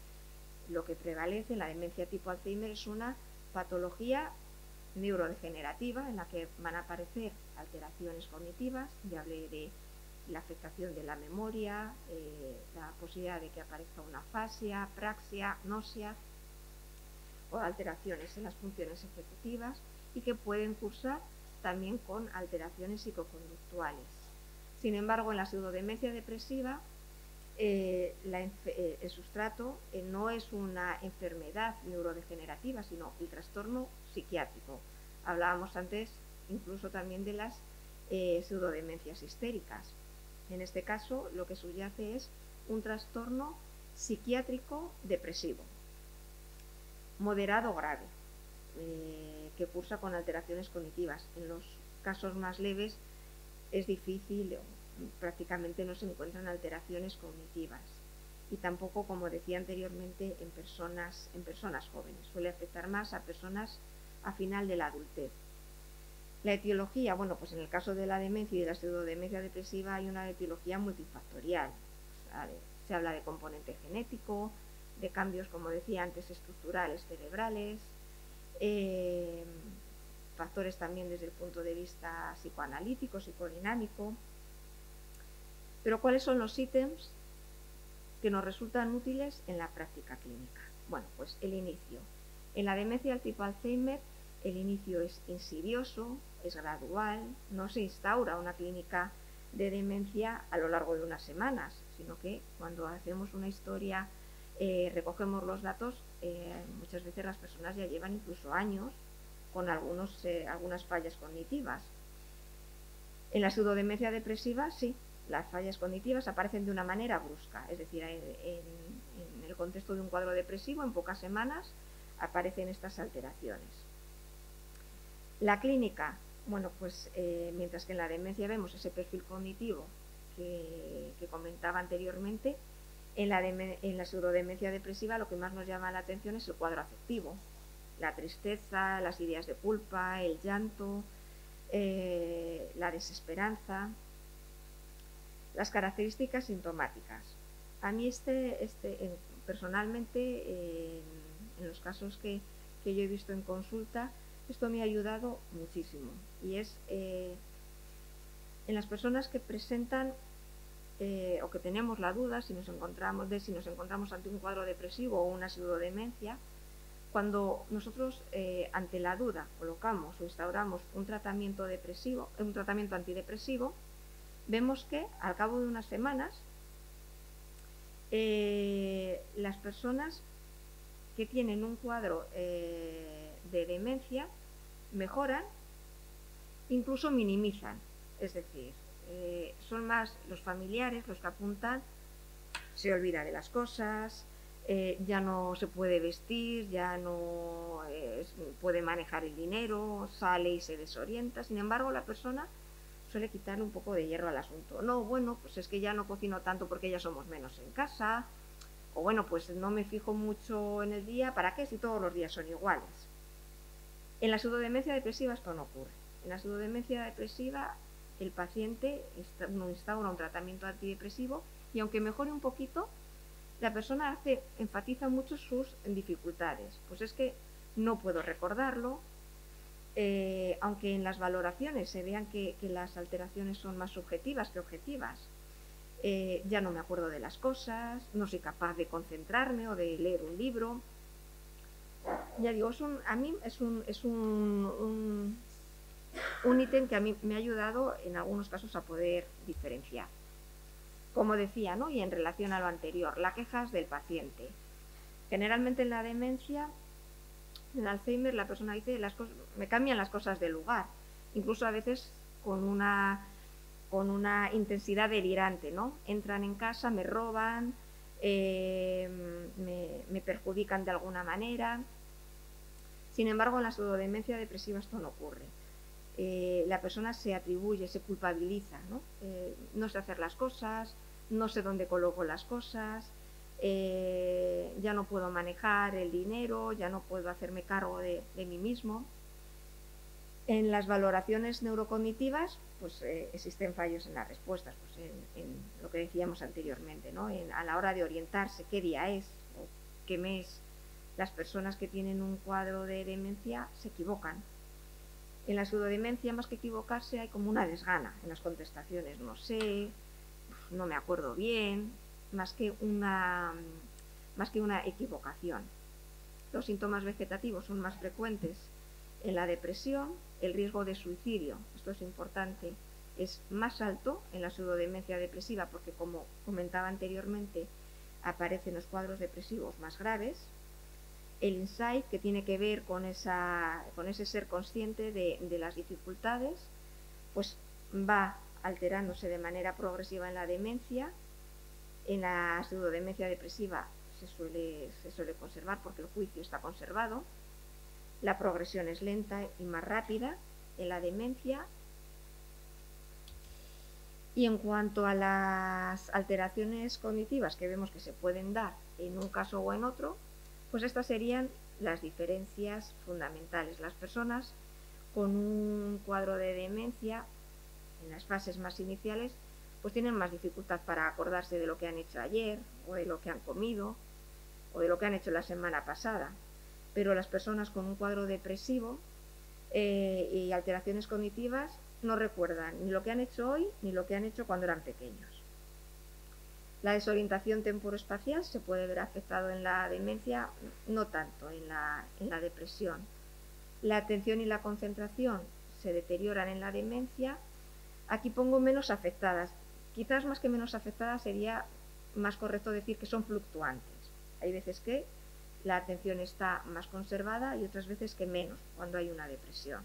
Speaker 1: lo que prevalece en la demencia tipo Alzheimer es una patología neurodegenerativa en la que van a aparecer alteraciones cognitivas. Ya hablé de la afectación de la memoria, la posibilidad de que aparezca una afasia, praxia, náusea o alteraciones en las funciones ejecutivas, y que pueden cursar también con alteraciones psicoconductuales. Sin embargo, en la pseudodemencia depresiva, el sustrato no es una enfermedad neurodegenerativa, sino el trastorno psiquiátrico. Hablábamos antes incluso también de las pseudodemencias histéricas. En este caso, lo que subyace es un trastorno psiquiátrico depresivo, moderado o grave, que cursa con alteraciones cognitivas. En los casos más leves es difícil, prácticamente no se encuentran alteraciones cognitivas, y tampoco, como decía anteriormente, en personas jóvenes. Suele afectar más a personas a final de la adultez. La etiología, bueno, pues en el caso de la demencia y de la pseudodemencia depresiva hay una etiología multifactorial. Se habla de componente genético, de cambios, como decía antes, estructurales cerebrales, factores también desde el punto de vista psicoanalítico, psicodinámico. Pero ¿cuáles son los ítems que nos resultan útiles en la práctica clínica? Bueno, pues el inicio. En la demencia del tipo Alzheimer, el inicio es insidioso, es gradual, no se instaura una clínica de demencia a lo largo de unas semanas, sino que cuando hacemos una historia, recogemos los datos, muchas veces las personas ya llevan incluso años con algunas fallas cognitivas. En la pseudodemencia depresiva, sí, las fallas cognitivas aparecen de una manera brusca, es decir, en el contexto de un cuadro depresivo, en pocas semanas aparecen estas alteraciones. La clínica, bueno, pues mientras que en la demencia vemos ese perfil cognitivo que comentaba anteriormente, en la pseudodemencia depresiva lo que más nos llama la atención es el cuadro afectivo, la tristeza, las ideas de culpa, el llanto, la desesperanza, las características sintomáticas. A mí personalmente, en los casos que yo he visto en consulta, esto me ha ayudado muchísimo, y es en las personas que presentan o que tenemos la duda si nos encontramos ante un cuadro depresivo o una pseudodemencia. Cuando nosotros ante la duda colocamos o instauramos un tratamiento antidepresivo, vemos que al cabo de unas semanas las personas que tienen un cuadro de demencia mejoran, incluso minimizan, es decir, son más los familiares los que apuntan, se olvida de las cosas, ya no se puede vestir, ya no puede manejar el dinero, sale y se desorienta. Sin embargo, la persona suele quitarle un poco de hierro al asunto. No, bueno, pues es que ya no cocino tanto porque ya somos menos en casa, o bueno, pues no me fijo mucho en el día, ¿para qué si todos los días son iguales? En la pseudodemencia depresiva esto no ocurre. En la pseudodemencia depresiva el paciente instaura un tratamiento antidepresivo y aunque mejore un poquito, la persona enfatiza mucho sus dificultades. Pues es que no puedo recordarlo, aunque en las valoraciones se vean que las alteraciones son más subjetivas que objetivas. Ya no me acuerdo de las cosas, no soy capaz de concentrarme o de leer un libro. Ya digo, a mí es un ítem que a mí me ha ayudado en algunos casos a poder diferenciar. Como decía, ¿no? Y en relación a lo anterior, las quejas del paciente. Generalmente en la demencia, en Alzheimer, la persona dice, me cambian las cosas de lugar, incluso a veces con una intensidad delirante, ¿no? Entran en casa, me roban, me perjudican de alguna manera. Sin embargo, en la pseudodemencia depresiva esto no ocurre. La persona se atribuye, se culpabiliza, ¿no? No sé hacer las cosas, no sé dónde coloco las cosas, ya no puedo manejar el dinero, ya no puedo hacerme cargo de mí mismo. En las valoraciones neurocognitivas, pues existen fallos en las respuestas, pues en lo que decíamos anteriormente, ¿no? A la hora de orientarse qué día es o qué mes. Las personas que tienen un cuadro de demencia se equivocan. En la pseudodemencia, más que equivocarse, hay como una desgana en las contestaciones. No sé, no me acuerdo bien, más que una equivocación. Los síntomas vegetativos son más frecuentes en la depresión. El riesgo de suicidio, esto es importante, es más alto en la pseudodemencia depresiva porque, como comentaba anteriormente, aparecen los cuadros depresivos más graves. El insight, que tiene que ver con ese ser consciente de las dificultades, pues va alterándose de manera progresiva en la demencia. En la pseudodemencia depresiva se suele conservar porque el juicio está conservado. La progresión es lenta y más rápida en la demencia. Y en cuanto a las alteraciones cognitivas que vemos que se pueden dar en un caso o en otro, pues estas serían las diferencias fundamentales. Las personas con un cuadro de demencia, en las fases más iniciales, pues tienen más dificultad para acordarse de lo que han hecho ayer, o de lo que han comido, o de lo que han hecho la semana pasada. Pero las personas con un cuadro depresivo y alteraciones cognitivas no recuerdan ni lo que han hecho hoy ni lo que han hecho cuando eran pequeños. La desorientación temporoespacial se puede ver afectado en la demencia, no tanto en la depresión. La atención y la concentración se deterioran en la demencia. Aquí pongo menos afectadas. Quizás más que menos afectadas sería más correcto decir que son fluctuantes. Hay veces que la atención está más conservada y otras veces que menos cuando hay una depresión.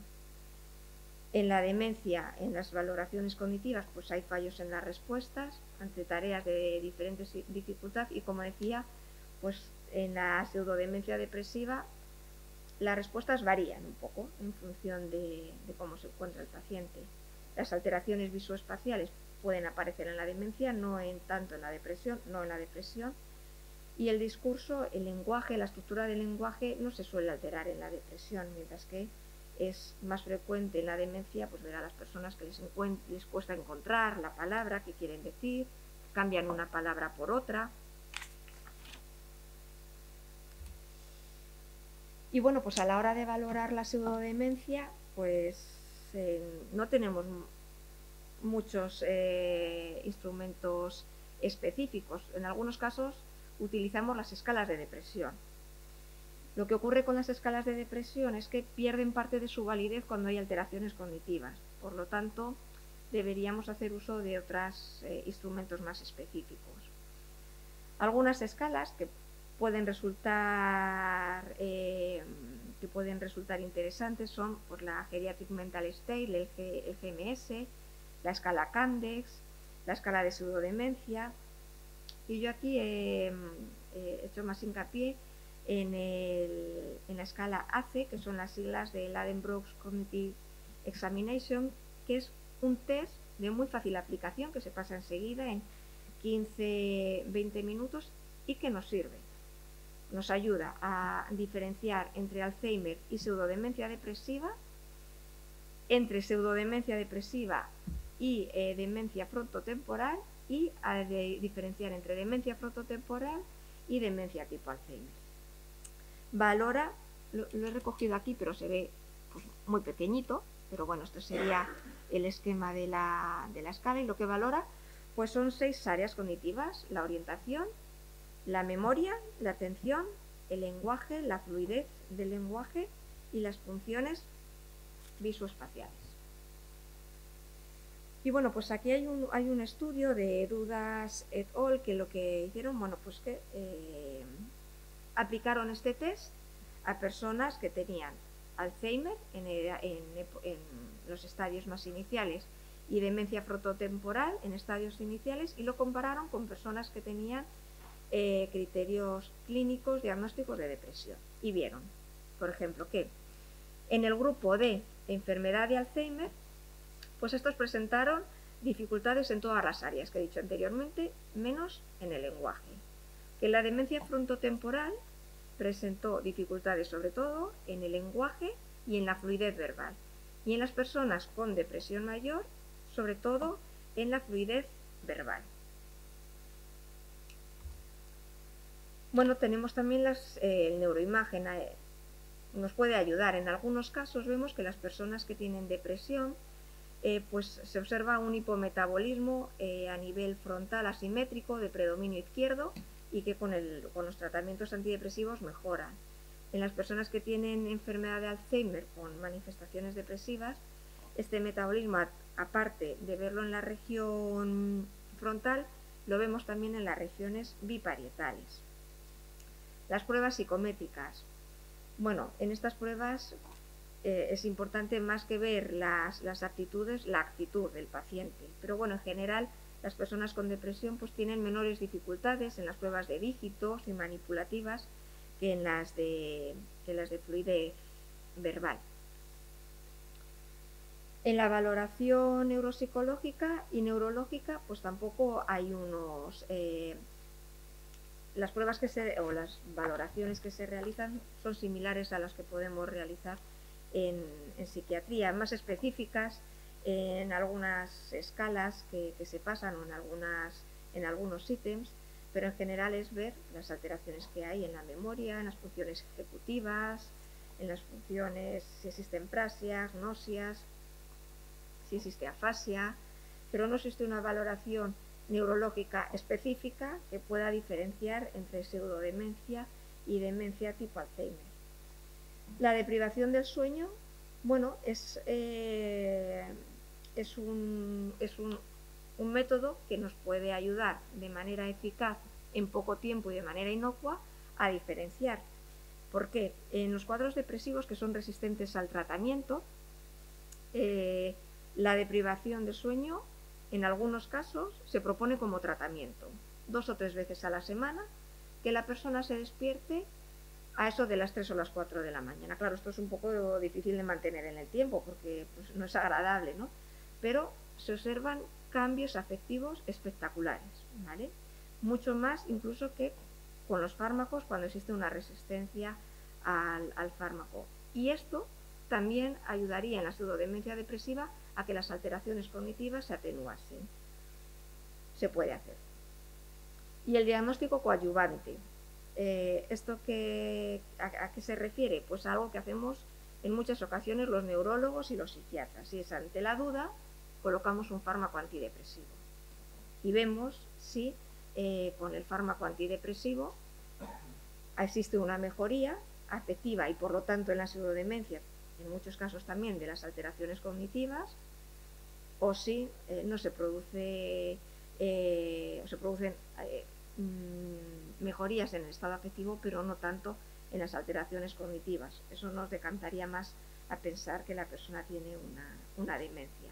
Speaker 1: En la demencia, en las valoraciones cognitivas, pues hay fallos en las respuestas ante tareas de diferentes dificultad y, como decía, pues en la pseudodemencia depresiva las respuestas varían un poco en función de cómo se encuentra el paciente. Las alteraciones visoespaciales pueden aparecer en la demencia, no tanto en la depresión, y el discurso, el lenguaje, la estructura del lenguaje no se suele alterar en la depresión, mientras que es más frecuente en la demencia pues ver a las personas que les cuesta encontrar la palabra que quieren decir, cambian una palabra por otra. Y bueno, pues a la hora de valorar la pseudodemencia, pues no tenemos muchos instrumentos específicos. En algunos casos utilizamos las escalas de depresión. Lo que ocurre con las escalas de depresión es que pierden parte de su validez cuando hay alteraciones cognitivas. Por lo tanto, deberíamos hacer uso de otros instrumentos más específicos. Algunas escalas que pueden resultar interesantes son pues, la Geriatric Mental Scale, el GMS, la escala Candex, la escala de pseudodemencia. Y yo aquí he hecho más hincapié en la escala ACE, que son las siglas del Addenbrooke's Cognitive Examination, que es un test de muy fácil aplicación que se pasa enseguida en 15-20 minutos y que nos sirve. Nos ayuda a diferenciar entre Alzheimer y pseudodemencia depresiva, entre pseudodemencia depresiva y demencia frontotemporal, y a diferenciar entre demencia frontotemporal y demencia tipo Alzheimer. Valora, lo he recogido aquí, pero se ve pues, muy pequeñito, pero bueno, esto sería el esquema de la escala, y lo que valora pues son 6 áreas cognitivas: la orientación, la memoria, la atención, el lenguaje, la fluidez del lenguaje y las funciones visoespaciales. Y bueno, pues aquí hay un estudio de Dudas et al. Que lo que hicieron, bueno, pues que aplicaron este test a personas que tenían Alzheimer en los estadios más iniciales y demencia frontotemporal en estadios iniciales, y lo compararon con personas que tenían criterios clínicos diagnósticos de depresión, y vieron, por ejemplo, que en el grupo de enfermedad de Alzheimer, pues estos presentaron dificultades en todas las áreas que he dicho anteriormente, menos en el lenguaje. Que la demencia frontotemporal presentó dificultades sobre todo en el lenguaje y en la fluidez verbal, y en las personas con depresión mayor, sobre todo en la fluidez verbal. Bueno, tenemos también el neuroimagen, nos puede ayudar. En algunos casos vemos que las personas que tienen depresión pues se observa un hipometabolismo a nivel frontal asimétrico de predominio izquierdo, y que con los tratamientos antidepresivos mejora. En las personas que tienen enfermedad de Alzheimer con manifestaciones depresivas, este metabolismo, aparte de verlo en la región frontal, lo vemos también en las regiones biparietales. Las pruebas psicométricas. Bueno, en estas pruebas es importante, más que ver las aptitudes, la actitud del paciente. Pero bueno, en general las personas con depresión pues tienen menores dificultades en las pruebas de dígitos y manipulativas que en las de fluidez verbal. En la valoración neuropsicológica y neurológica pues tampoco hay las pruebas o las valoraciones que se realizan son similares a las que podemos realizar en psiquiatría, más específicas en algunas escalas que se pasan, o en algunos ítems, pero en general es ver las alteraciones que hay en la memoria, en las funciones ejecutivas, en las funciones, si existen prasias, náuseas, si existe afasia, pero no existe una valoración neurológica específica que pueda diferenciar entre pseudodemencia y demencia tipo Alzheimer. La deprivación del sueño, bueno, es un método que nos puede ayudar de manera eficaz en poco tiempo y de manera inocua a diferenciar ¿Por qué? En los cuadros depresivos que son resistentes al tratamiento, la deprivación de sueño en algunos casos se propone como tratamiento, 2 o 3 veces a la semana, que la persona se despierte a eso de las 3 o las 4 de la mañana. Claro, esto es un poco difícil de mantener en el tiempo porque pues, no es agradable, ¿no? Pero se observan cambios afectivos espectaculares, ¿vale? Mucho más incluso que con los fármacos cuando existe una resistencia al fármaco. Y esto también ayudaría en la pseudodemencia depresiva a que las alteraciones cognitivas se atenuasen. Se puede hacer. Y el diagnóstico coadyuvante. ¿Esto a qué se refiere? Pues a algo que hacemos en muchas ocasiones los neurólogos y los psiquiatras. Si es ante la duda, colocamos un fármaco antidepresivo y vemos si con el fármaco antidepresivo existe una mejoría afectiva y por lo tanto en la pseudodemencia, en muchos casos también de las alteraciones cognitivas, o si no se produce o se producen mejorías en el estado afectivo, pero no tanto en las alteraciones cognitivas. Eso nos decantaría más a pensar que la persona tiene una demencia.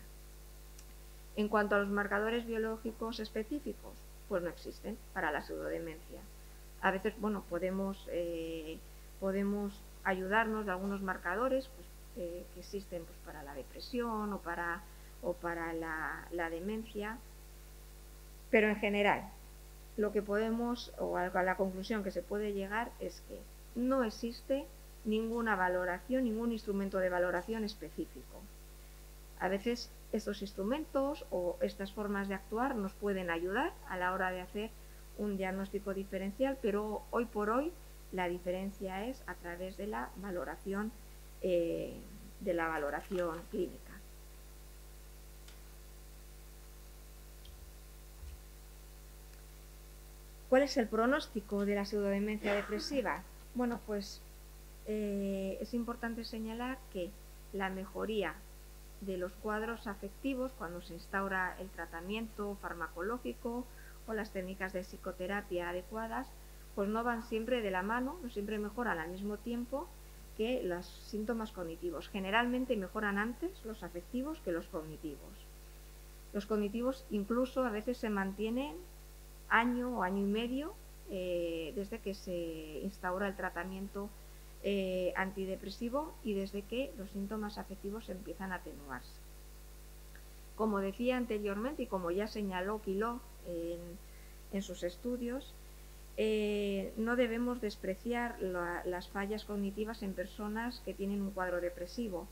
Speaker 1: En cuanto a los marcadores biológicos específicos, pues no existen para la pseudodemencia. A veces, bueno, podemos ayudarnos de algunos marcadores pues, que existen pues, para la depresión o para la demencia, pero en general lo que podemos, o a la conclusión que se puede llegar es que no existe ninguna valoración, ningún instrumento de valoración específico. A veces estos instrumentos o estas formas de actuar nos pueden ayudar a la hora de hacer un diagnóstico diferencial, pero hoy por hoy la diferencia es a través de la valoración clínica. ¿Cuál es el pronóstico de la pseudodemencia depresiva? Bueno, pues es importante señalar que la mejoría de los cuadros afectivos cuando se instaura el tratamiento farmacológico o las técnicas de psicoterapia adecuadas, pues no van siempre de la mano, no siempre mejoran al mismo tiempo que los síntomas cognitivos. Generalmente mejoran antes los afectivos que los cognitivos. Los cognitivos incluso a veces se mantienen año o año y medio desde que se instaura el tratamiento antidepresivo y desde que los síntomas afectivos empiezan a atenuarse. Como decía anteriormente y como ya señaló Quiló en sus estudios, no debemos despreciar las fallas cognitivas en personas que tienen un cuadro depresivo,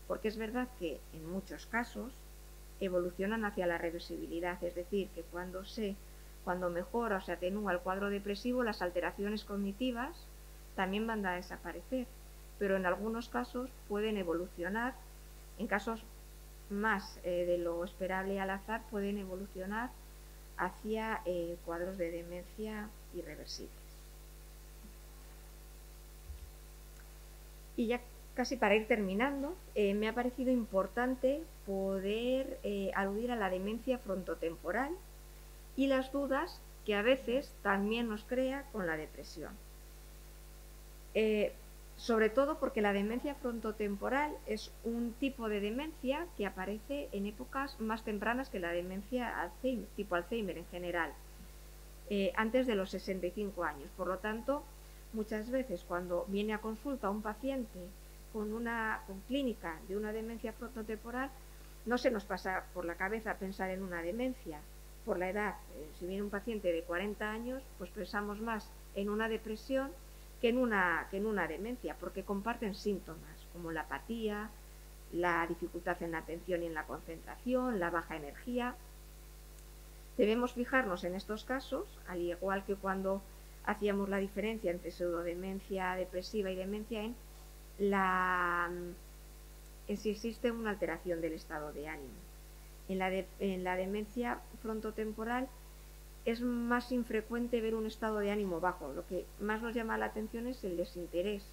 Speaker 1: porque es verdad que en muchos casos evolucionan hacia la reversibilidad, es decir, que cuando mejora o se atenúa el cuadro depresivo, las alteraciones cognitivas también van a desaparecer, pero en algunos casos pueden evolucionar, en casos más de lo esperable al azar, pueden evolucionar hacia cuadros de demencia irreversibles. Y ya casi para ir terminando, me ha parecido importante poder aludir a la demencia frontotemporal y las dudas que a veces también nos crea con la depresión. Sobre todo porque la demencia frontotemporal es un tipo de demencia que aparece en épocas más tempranas que la demencia tipo Alzheimer en general, antes de los 65 años. Por lo tanto, muchas veces cuando viene a consulta un paciente con clínica de una demencia frontotemporal, no se nos pasa por la cabeza pensar en una demencia por la edad. Si viene un paciente de 40 años, pues pensamos más en una depresión que en una demencia, porque comparten síntomas como la apatía, la dificultad en la atención y en la concentración, la baja energía. Debemos fijarnos en estos casos, al igual que cuando hacíamos la diferencia entre pseudodemencia depresiva y demencia, en si existe una alteración del estado de ánimo. En la demencia frontotemporal es más infrecuente ver un estado de ánimo bajo. Lo que más nos llama la atención es el desinterés,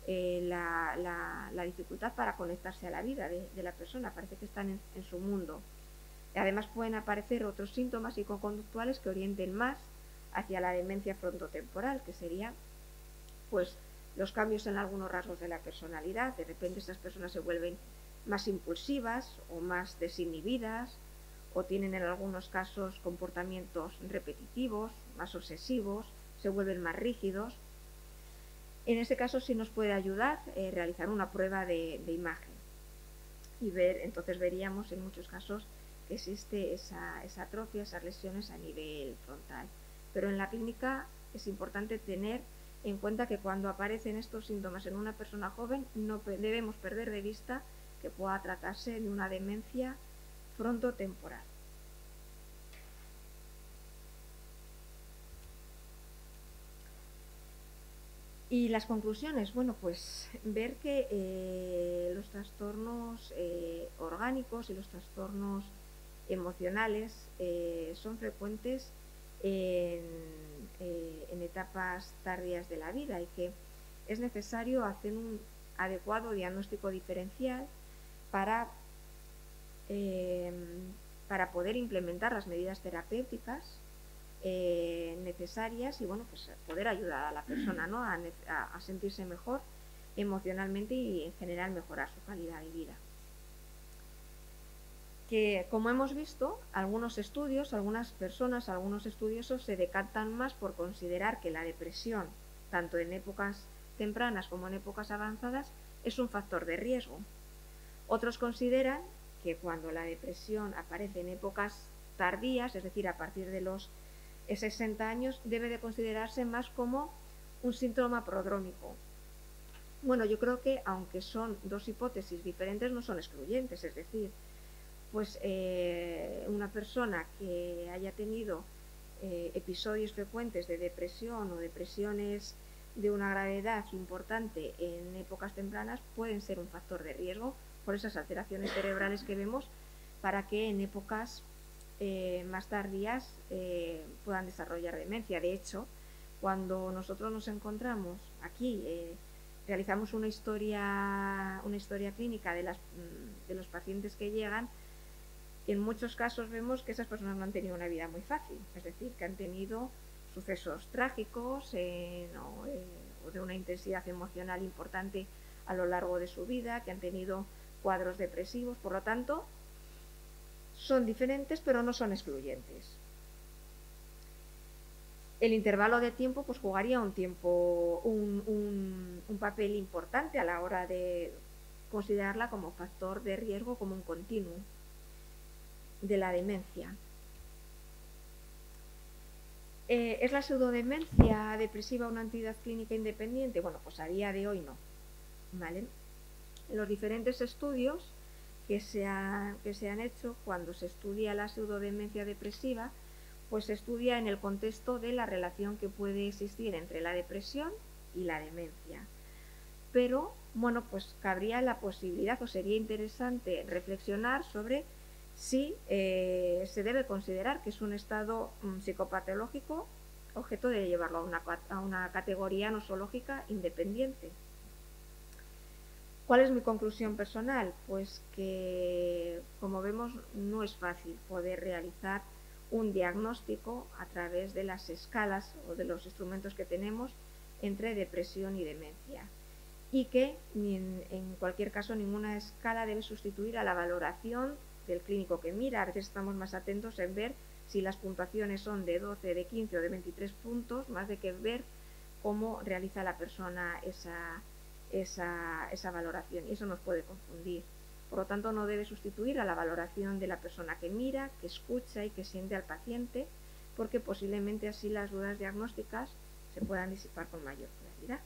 Speaker 1: la dificultad para conectarse a la vida de la persona. Parece que están en su mundo. Además pueden aparecer otros síntomas psicoconductuales que orienten más hacia la demencia frontotemporal, que sería pues los cambios en algunos rasgos de la personalidad. De repente estas personas se vuelven más impulsivas o más desinhibidas, o tienen en algunos casos comportamientos repetitivos, más obsesivos, se vuelven más rígidos. En ese caso sí nos puede ayudar realizar una prueba de imagen y ver, entonces veríamos en muchos casos que existe esa atrofia, esas lesiones a nivel frontal. Pero en la clínica es importante tener en cuenta que cuando aparecen estos síntomas en una persona joven no debemos perder de vista que pueda tratarse de una demencia frontotemporal. Y las conclusiones, bueno, pues ver que los trastornos orgánicos y los trastornos emocionales son frecuentes en etapas tardías de la vida y que es necesario hacer un adecuado diagnóstico diferencial para poder implementar las medidas terapéuticas necesarias y bueno, pues poder ayudar a la persona, ¿no? a sentirse mejor emocionalmente y en general mejorar su calidad de vida. Que como hemos visto, algunos estudiosos se decantan más por considerar que la depresión, tanto en épocas tempranas como en épocas avanzadas, es un factor de riesgo. Otros consideran que cuando la depresión aparece en épocas tardías, es decir, a partir de los 60 años, debe de considerarse más como un síntoma prodrómico. Bueno, yo creo que aunque son dos hipótesis diferentes, no son excluyentes, es decir, pues una persona que haya tenido episodios frecuentes de depresión o depresiones de una gravedad importante en épocas tempranas pueden ser un factor de riesgo por esas alteraciones cerebrales que vemos para que en épocas más tardías puedan desarrollar demencia. De hecho, cuando nosotros nos encontramos aquí, realizamos una historia clínica de los pacientes que llegan, en muchos casos vemos que esas personas no han tenido una vida muy fácil, es decir, que han tenido sucesos trágicos o de una intensidad emocional importante a lo largo de su vida, que han tenido cuadros depresivos, por lo tanto, son diferentes pero no son excluyentes. El intervalo de tiempo pues jugaría un papel importante a la hora de considerarla como factor de riesgo, como un continuo de la demencia. ¿Es la pseudodemencia depresiva una entidad clínica independiente? Bueno, pues a día de hoy no, ¿vale? En los diferentes estudios que se han hecho cuando se estudia la pseudodemencia depresiva, pues se estudia en el contexto de la relación que puede existir entre la depresión y la demencia. Pero, bueno, pues cabría la posibilidad o sería interesante reflexionar sobre si se debe considerar que es un estado psicopatológico objeto de llevarlo a una categoría nosológica independiente. ¿Cuál es mi conclusión personal? Pues que, como vemos, no es fácil poder realizar un diagnóstico a través de las escalas o de los instrumentos que tenemos entre depresión y demencia, y que en cualquier caso ninguna escala debe sustituir a la valoración del clínico que mira. A veces estamos más atentos en ver si las puntuaciones son de 12, de 15 o de 23 puntos, más de que ver cómo realiza la persona esa valoración, y eso nos puede confundir. Por lo tanto, no debe sustituir a la valoración de la persona que mira, que escucha y que siente al paciente, porque posiblemente así las dudas diagnósticas se puedan disipar con mayor claridad.